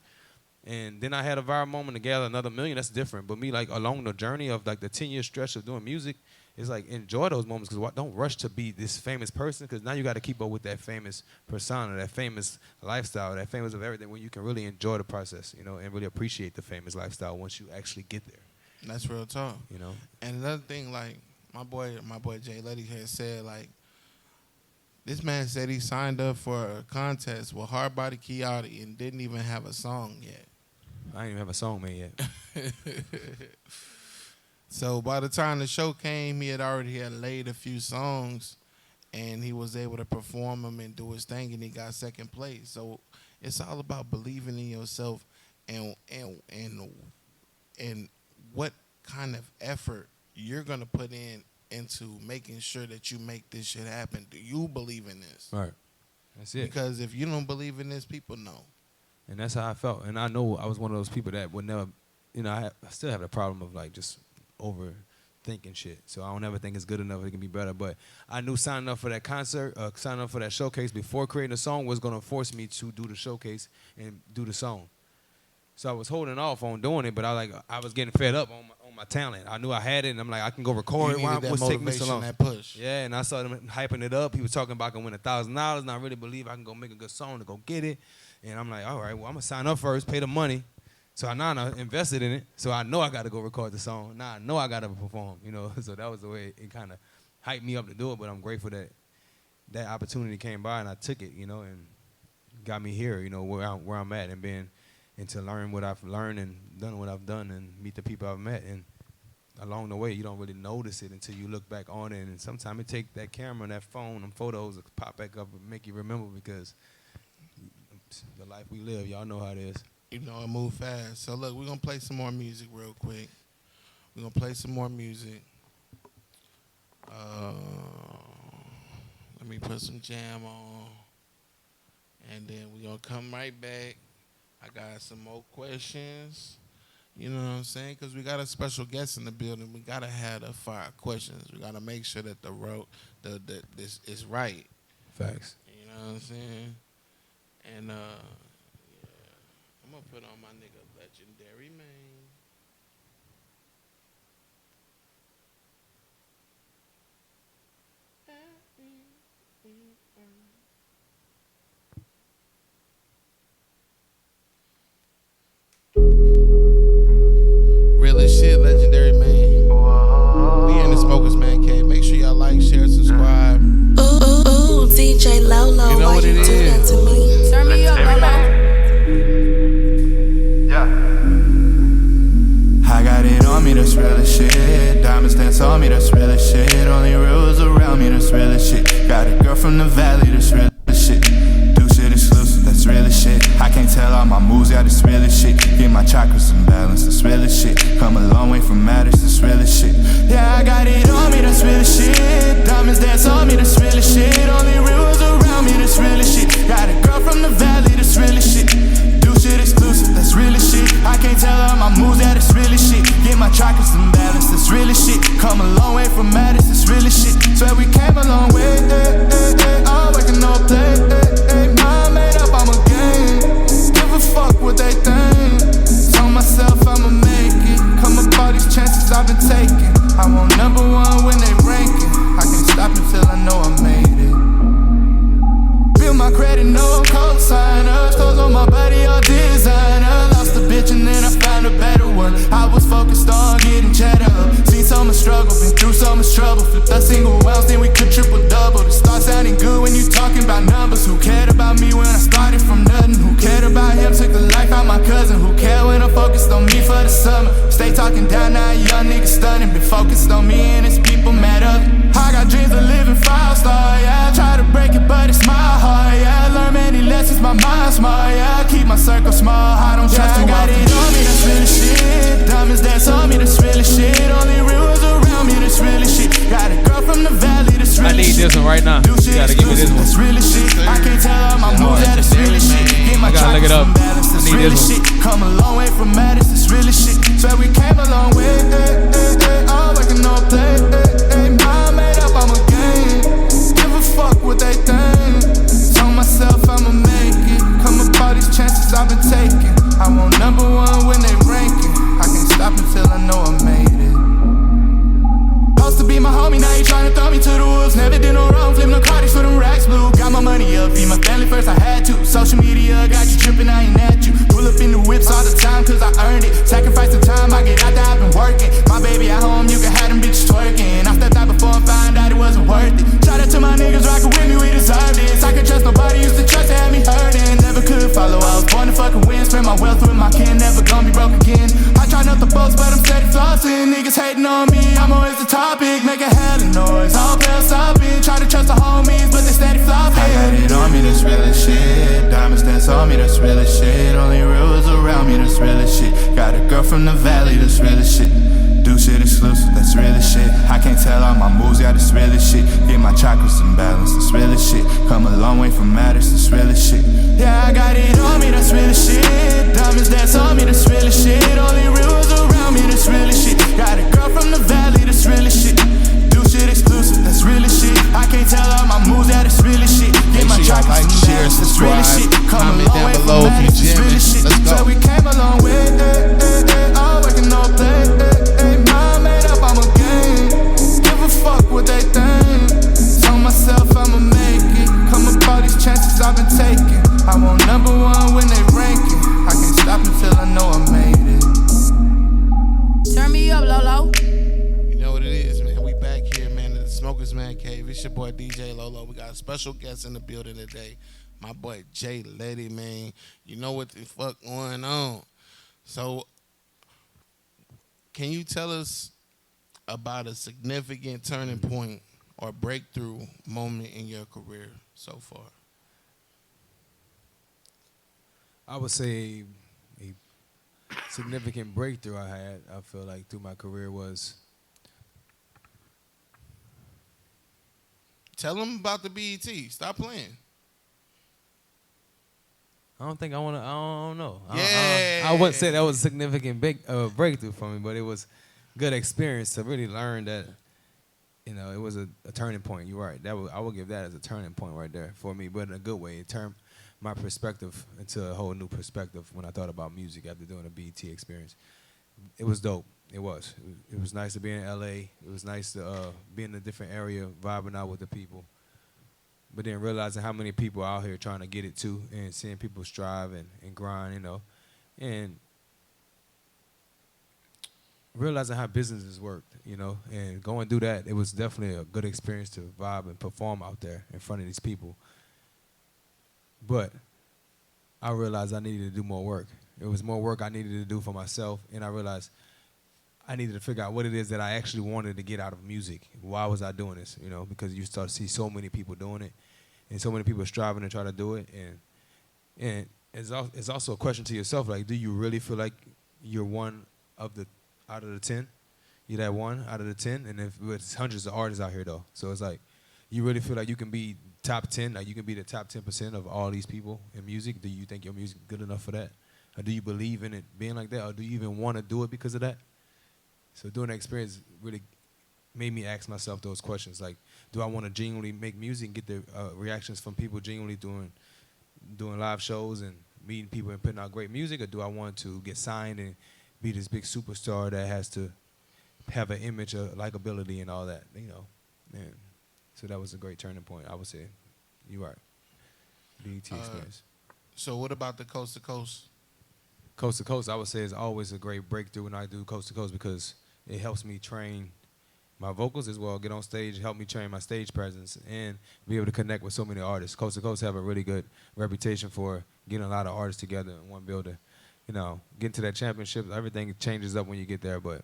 And then I had a viral moment to gather another million. That's different. But me, like, along the journey of, like, the 10-year stretch of doing music, it's like, enjoy those moments, because don't rush to be this famous person, because now you got to keep up with that famous persona, that famous lifestyle, that famous of everything, when you can really enjoy the process, you know, and really appreciate the famous lifestyle once you actually get there. That's real talk. You know? And another thing, like, my boy Jay Letti had said, like, this man said he signed up for a contest with Hardbody Kiati and didn't even have a song yet. I ain't even have a song made yet. So by the time the show came, he had laid a few songs, and he was able to perform them and do his thing, and he got second place. So it's all about believing in yourself and what kind of effort you're gonna put into making sure that you make this shit happen. Do you believe in this? Right. That's it. Because if you don't believe in this, people know. And that's how I felt. And I know I was one of those people that would never, you know, I still have the problem of, like, just overthinking shit. So I don't ever think it's good enough. It can be better. But I knew signing up for that concert, signing up for that showcase before creating a song was going to force me to do the showcase and do the song. So I was holding off on doing it, but I was getting fed up on my talent. I knew I had it, and I'm like, I can go record it. What's taking me so long? That push. Yeah, and I saw them hyping it up. He was talking about I can win $1,000, and I really believe I can go make a good song to go get it. And I'm like, all right, well, I'm going to sign up first, pay the money. So now I invested in it, so I know I got to go record the song. Now I know I got to perform, you know. So that was the way it kind of hyped me up to do it, but I'm grateful that that opportunity came by and I took it, you know, and got me here, you know, where I'm at, and to learn what I've learned and done what I've done and meet the people I've met. And along the way, you don't really notice it until you look back on it. And sometimes it takes that camera and that phone and photos to pop back up and make you remember, because the life we live, y'all know how it is. You know, it move fast. So look, we're going to play some more music real quick. We're going to play some more music. Let me put some jam on. And then we're going to come right back. I got some more questions. You know what I'm saying? Because we got a special guest in the building. We got to have the 5 questions. We got to make sure that this is right. Facts. You know what I'm saying? And, yeah. I'm going to put on my nigga Legendary Man. Real as shit, Legendary Man. We in the Smokers Man Cave. Make sure y'all like, share, subscribe. Ooh, DJ LoLo, you know why what you it do is. that to me? Turn me up, I got it on me, that's real as shit. Diamonds dance on me, that's real as shit. Only rules around me, that's real as shit. Got a girl from the valley, that's real as shit. Do shit exclusive, that's real as shit. I can't tell all my moves, yeah, that's real as shit. Get my chakras in balance, that's real as shit. Come a long way from matters, that's real as shit. Yeah, I got it on me, that's real as shit. Diamonds dance on me, that's real as shit. Only rules around me, that's real as shit. Got a girl from the valley, that's real as shit. Do shit exclusive, that's real as shit. I can't tell all my moves, yeah, that's real as shit. Get my chakras in balance, that's real as shit. Come a long way from matters, that's real as shit. Swear we came a long way, all working, no play, mind made up, I'm a game. Give a fuck what they think. Told myself I'ma make it. Come up all these chances I've been taking. I want number 1 when they rank it. I can't stop until I know I made it. Build my credit, no co-signers. Clothes on my body, all designer. Lost a bitch and then I found a better one. I was focused on getting cheddar up. Seen so much struggle, been through so much trouble. Flipped a single ounce, then we could triple double. To start sounding good when you talking about numbers. Who cared about me when I started from nothing? Who cared about him? Took the life out my cousin. Who cared when I'm focused on me for the summer? Stay talking down now, young niggas stunning. Been focused on me and his people mad up. I got dreams of living 5-star, yeah. Try to break it, but it's my heart, yeah. Learn many lessons, my mind's smart, yeah. Keep my circle small, I don't trust too often. I got it on me, that's real as shit. Diamonds dance on me, that's real as shit. Only rules around me, that's real as shit. Got a girl from the valley, that's real as shit. I need this one right now. You gotta give me this one. That's real as shit. I can't tell all my moves, yeah, that's real as shit. Get my gotta look it up. balance, that's I need real this as one. shit. Come a long way from matters, that's real as shit. Swear we came a long way, all working, no play, mind made up, I'm a game. Give a fuck what they think. Told myself I'ma make it. Come up all these chances I've been taking. I want number my homie, now he tryna throw me to the wolves. Never did no wrong, flip no cardies for them racks blue. Got my money up, feed my family first, I had to. Social media got you tripping, I ain't at you. Pull up in the whips all the time, cause I earned it. Sacrifice the time, I get out there, I've been working. My baby at home, you can have them bitches twerking. I stepped out before I found out it wasn't worth it. Shout out to my niggas rockin' with me, we deserve this. I could trust nobody, used to trust, they had me hurting. Never could follow, I was born to fucking win. Spend my wealth with my kin, never gonna be broke again. I try not to boast, but I'm steady flossing. Niggas hating on me, I'm always the topic. Making hell of noise, all bell stopping. Try to trust the homies, but they steady flopping. I got it on me, that's real as shit. Diamonds dance on me, that's real as shit. Only rules around me, that's real as shit. Got a girl from the valley, that's real as shit. Do shit exclusive, that's real as shit. I can't tell all my moves, yeah, that's real as shit. Get my chakras in balance, that's real as shit. Come a long way from matters, that's real as shit. Yeah, I got it on me, that's real as shit. Diamonds dance on me, that's real as shit. Only rules around me, that's real as shit. Got a girl from the valley, that's real as shit. Do shit exclusive, that's real as shit. I can't tell all my moves, yeah, that's real as shit. Get my chakras in balance, that's real as shit. Come a long way from matters, that's real as shit. So we came a long way, all working, no play, mind made up, I'm a game. Give a fuck what they think. Tell myself I'ma make it. Come up all these chances I've been taking. I want number one when they rank it. I can't stop until I know I made it. Turn me up, Lolo. You know what it is, man. We back here, man, at the Smokers Man Cave. It's your boy DJ Lolo. We got a special guest in the building today. My boy Jay Letti, man. You know what the fuck going on. So, can you tell us about a significant turning point or breakthrough moment in your career so far? I would say a significant breakthrough I had, I feel like, through my career was... Tell them about the BET. Stop playing. I don't think I want to, I don't know. Yeah. I wouldn't say that was a significant big breakthrough for me, but it was good experience to really learn that, you know, it was a turning point. You're right. I would give that as a turning point right there for me, but in a good way. It turned my perspective into a whole new perspective when I thought about music after doing a BET experience. It was dope. It was. It was nice to be in LA. It was nice to be in a different area, vibing out with the people. But then realizing how many people out here trying to get it too, and seeing people strive and grind, you know, and realizing how businesses worked, you know, and going through that, it was definitely a good experience to vibe and perform out there in front of these people. But I realized I needed to do more work. It was more work I needed to do for myself, and I realized I needed to figure out what it is that I actually wanted to get out of music. Why was I doing this? You know, because you start to see so many people doing it, and so many people striving to try to do it, and it's also a question to yourself, like, do you really feel like you're one of the out of the 10? You're that one out of the 10, and if it's hundreds of artists out here though, so it's like, you really feel like you can be top 10, like you can be the top 10% of all these people in music? Do you think your music is good enough for that? Or do you believe in it being like that? Or do you even want to do it because of that? So doing that experience really made me ask myself those questions. Like, do I want to genuinely make music and get the reactions from people genuinely doing live shows and meeting people and putting out great music? Or do I want to get signed and be this big superstar that has to have an image of likability and all that, you know? And so that was a great turning point, I would say. You're right. BET experience. So what about the Coast to Coast? Coast to Coast, I would say, is always a great breakthrough when I do Coast to Coast because it helps me train my vocals as well, get on stage, help me train my stage presence, and be able to connect with so many artists. Coast to Coast have a really good reputation for getting a lot of artists together in one building. You know, getting to that championship, everything changes up when you get there, but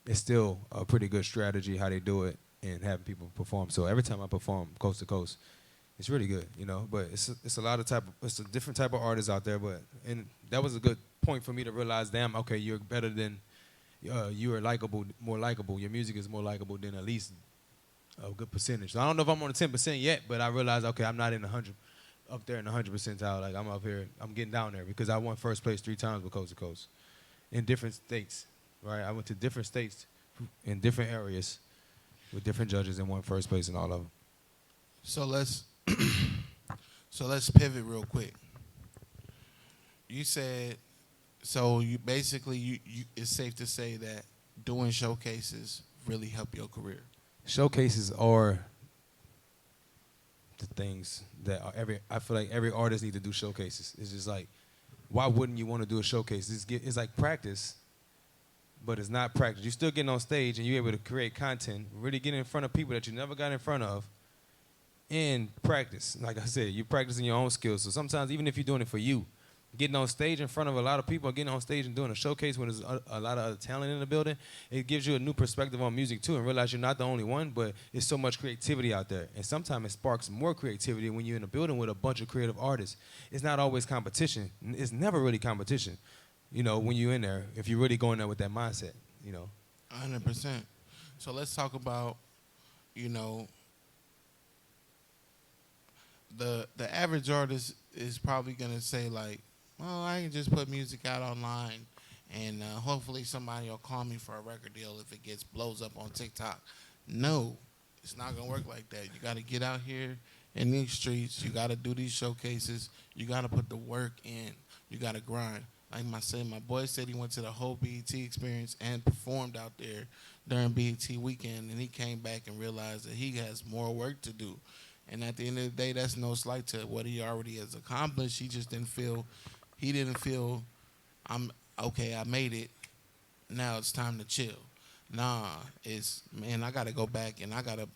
it's still a pretty good strategy how they do it and having people perform. So every time I perform Coast to Coast, it's really good, you know. But it's a different type of artists out there. And that was a good point for me to realize, damn, okay, you're better than, you are likable, more likable. Your music is more likable than at least a good percentage. So I don't know if I'm on the 10% yet, but I realized, okay, I'm not in 100, up there in the 100 percentile. Like, I'm up here, I'm getting down there because I won first place 3 times with Coast to Coast in different states, right? I went to different states in different areas with different judges and won first place in all of them. So let's pivot real quick. You said, so you basically, you it's safe to say that doing showcases really help your career. showcases are the things that I feel like every artist needs to do showcases. It's just like, why wouldn't you want to do a showcase? It's like practice, but it's not practice. You're still getting on stage and you're able to create content, really get in front of people that you never got in front of, and practice. Like I said, you're practicing your own skills. So sometimes, even if you're doing it for you, getting on stage in front of a lot of people, getting on stage and doing a showcase when there's a lot of other talent in the building, it gives you a new perspective on music too, and realize you're not the only one, but it's so much creativity out there. And sometimes it sparks more creativity when you're in a building with a bunch of creative artists. It's not always competition. It's never really competition, you know, when you're in there, if you're really going there with that mindset, you know. 100%. So let's talk about, you know, the average artist is probably going to say, like, well, I can just put music out online and hopefully somebody will call me for a record deal if it blows up on TikTok. No, it's not going to work like that. You got to get out here in these streets. You got to do these showcases. You got to put the work in. You got to grind. Like my boy said he went to the whole BET experience and performed out there during BET weekend, and he came back and realized that he has more work to do. And at the end of the day, that's no slight to what he already has accomplished. He just didn't feel, I'm okay, I made it. Now it's time to chill. Nah, man, I got to go back and I got to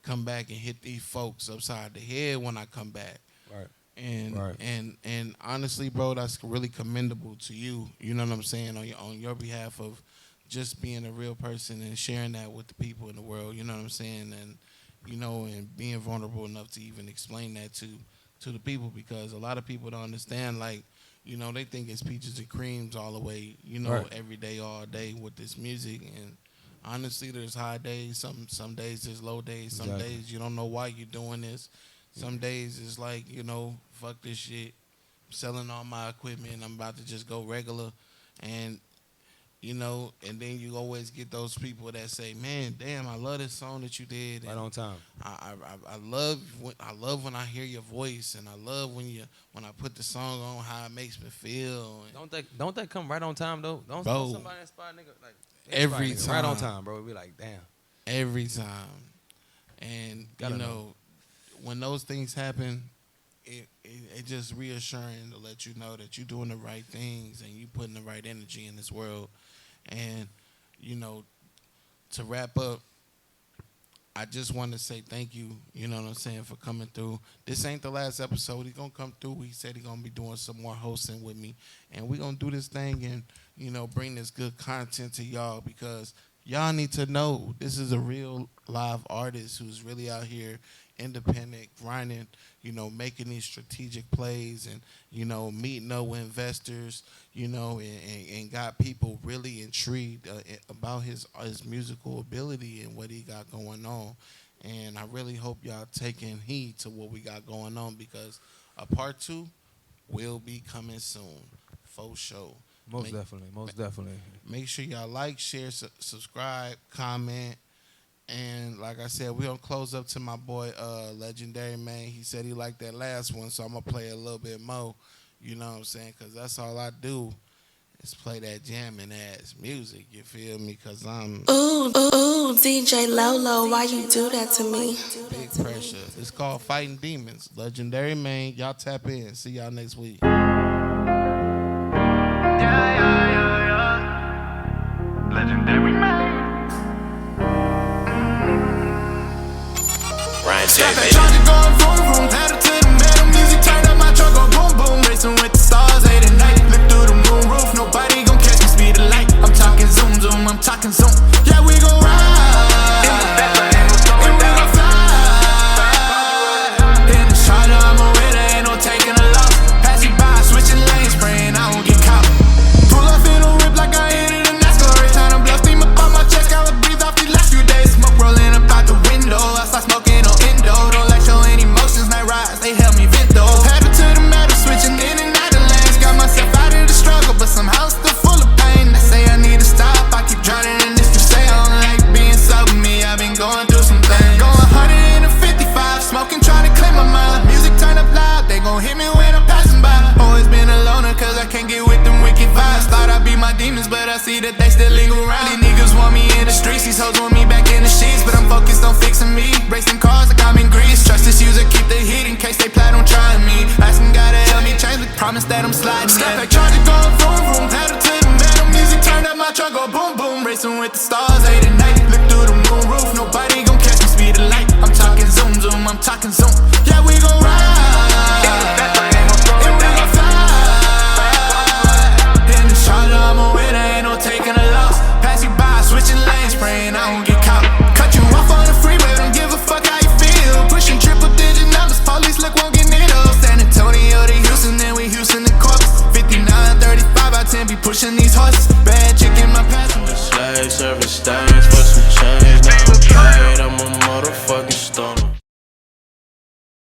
come back and hit these folks upside the head when I come back. Right. And honestly, bro, that's really commendable to you. You know what I'm saying, on your behalf of just being a real person and sharing that with the people in the world. You know what I'm saying, and you know, and being vulnerable enough to even explain that to the people, because a lot of people don't understand. Like, you know, they think it's peaches and creams all the way. You know, right. Every day, all day with this music. And honestly, there's high days. Some days there's low days. Some Exactly. days you don't know why you're doing this. Some days it's like, you know, fuck this shit. I'm selling all my equipment. I'm about to just go regular. And, you know, and then you always get those people that say, man, damn, I love this song that you did. Right on time. I love when I hear your voice, and I love when I put the song on, how it makes me feel. And Don't that come right on time though? Don't Bro, somebody inspire nigga like every nigga, time. right on time, bro. We like, damn. Every time. And Gotta you know, when those things happen, it just reassuring to let you know that you're doing the right things and you putting the right energy in this world. And, you know, to wrap up, I just want to say thank you, you know what I'm saying, for coming through. This ain't the last episode. He's going to come through. He said he's going to be doing some more hosting with me. And we're going to do this thing and, you know, bring this good content to y'all, because y'all need to know this is a real live artist who's really out here independent, grinding, you know, making these strategic plays and, you know, meeting up with investors, you know, and got people really intrigued about his musical ability and what he got going on. And I really hope y'all taking heed to what we got going on, because a part 2 will be coming soon. For sure. Most definitely. Make sure y'all like, share, subscribe, comment. And like I said, we're going to close up to my boy, Legendary Man. He said he liked that last one, so I'm going to play a little bit more. You know what I'm saying? Because that's all I do is play that jamming ass music. You feel me? Because I'm... Ooh, DJ LoLo, why you do that to me? Big pressure. It's called Fighting Demons. Legendary Man. Y'all tap in. See y'all next week. Legendary man. Ryan said, baby. Charger going vroom vroom, pedal to the metal, music turned up, my truck go boom boom, racing with the stars 8 at night. Look through the moon roof, nobody gon' catch me, speed of light. I'm talking zoom zoom, I'm talking zoom. Yeah, we gon' ride, and we gon' fly. In the charger, I'm a winner, ain't no taking a loss. Pass it by, switching lanes, praying I won't get caught. Pull up in a whip like I hit it in NASCAR race. Time to blow steam up on my chest, gotta breathe off these last few days. Smoke rolling up out the window, I start smoking on endo. Don't like showing messing with the stars late at night.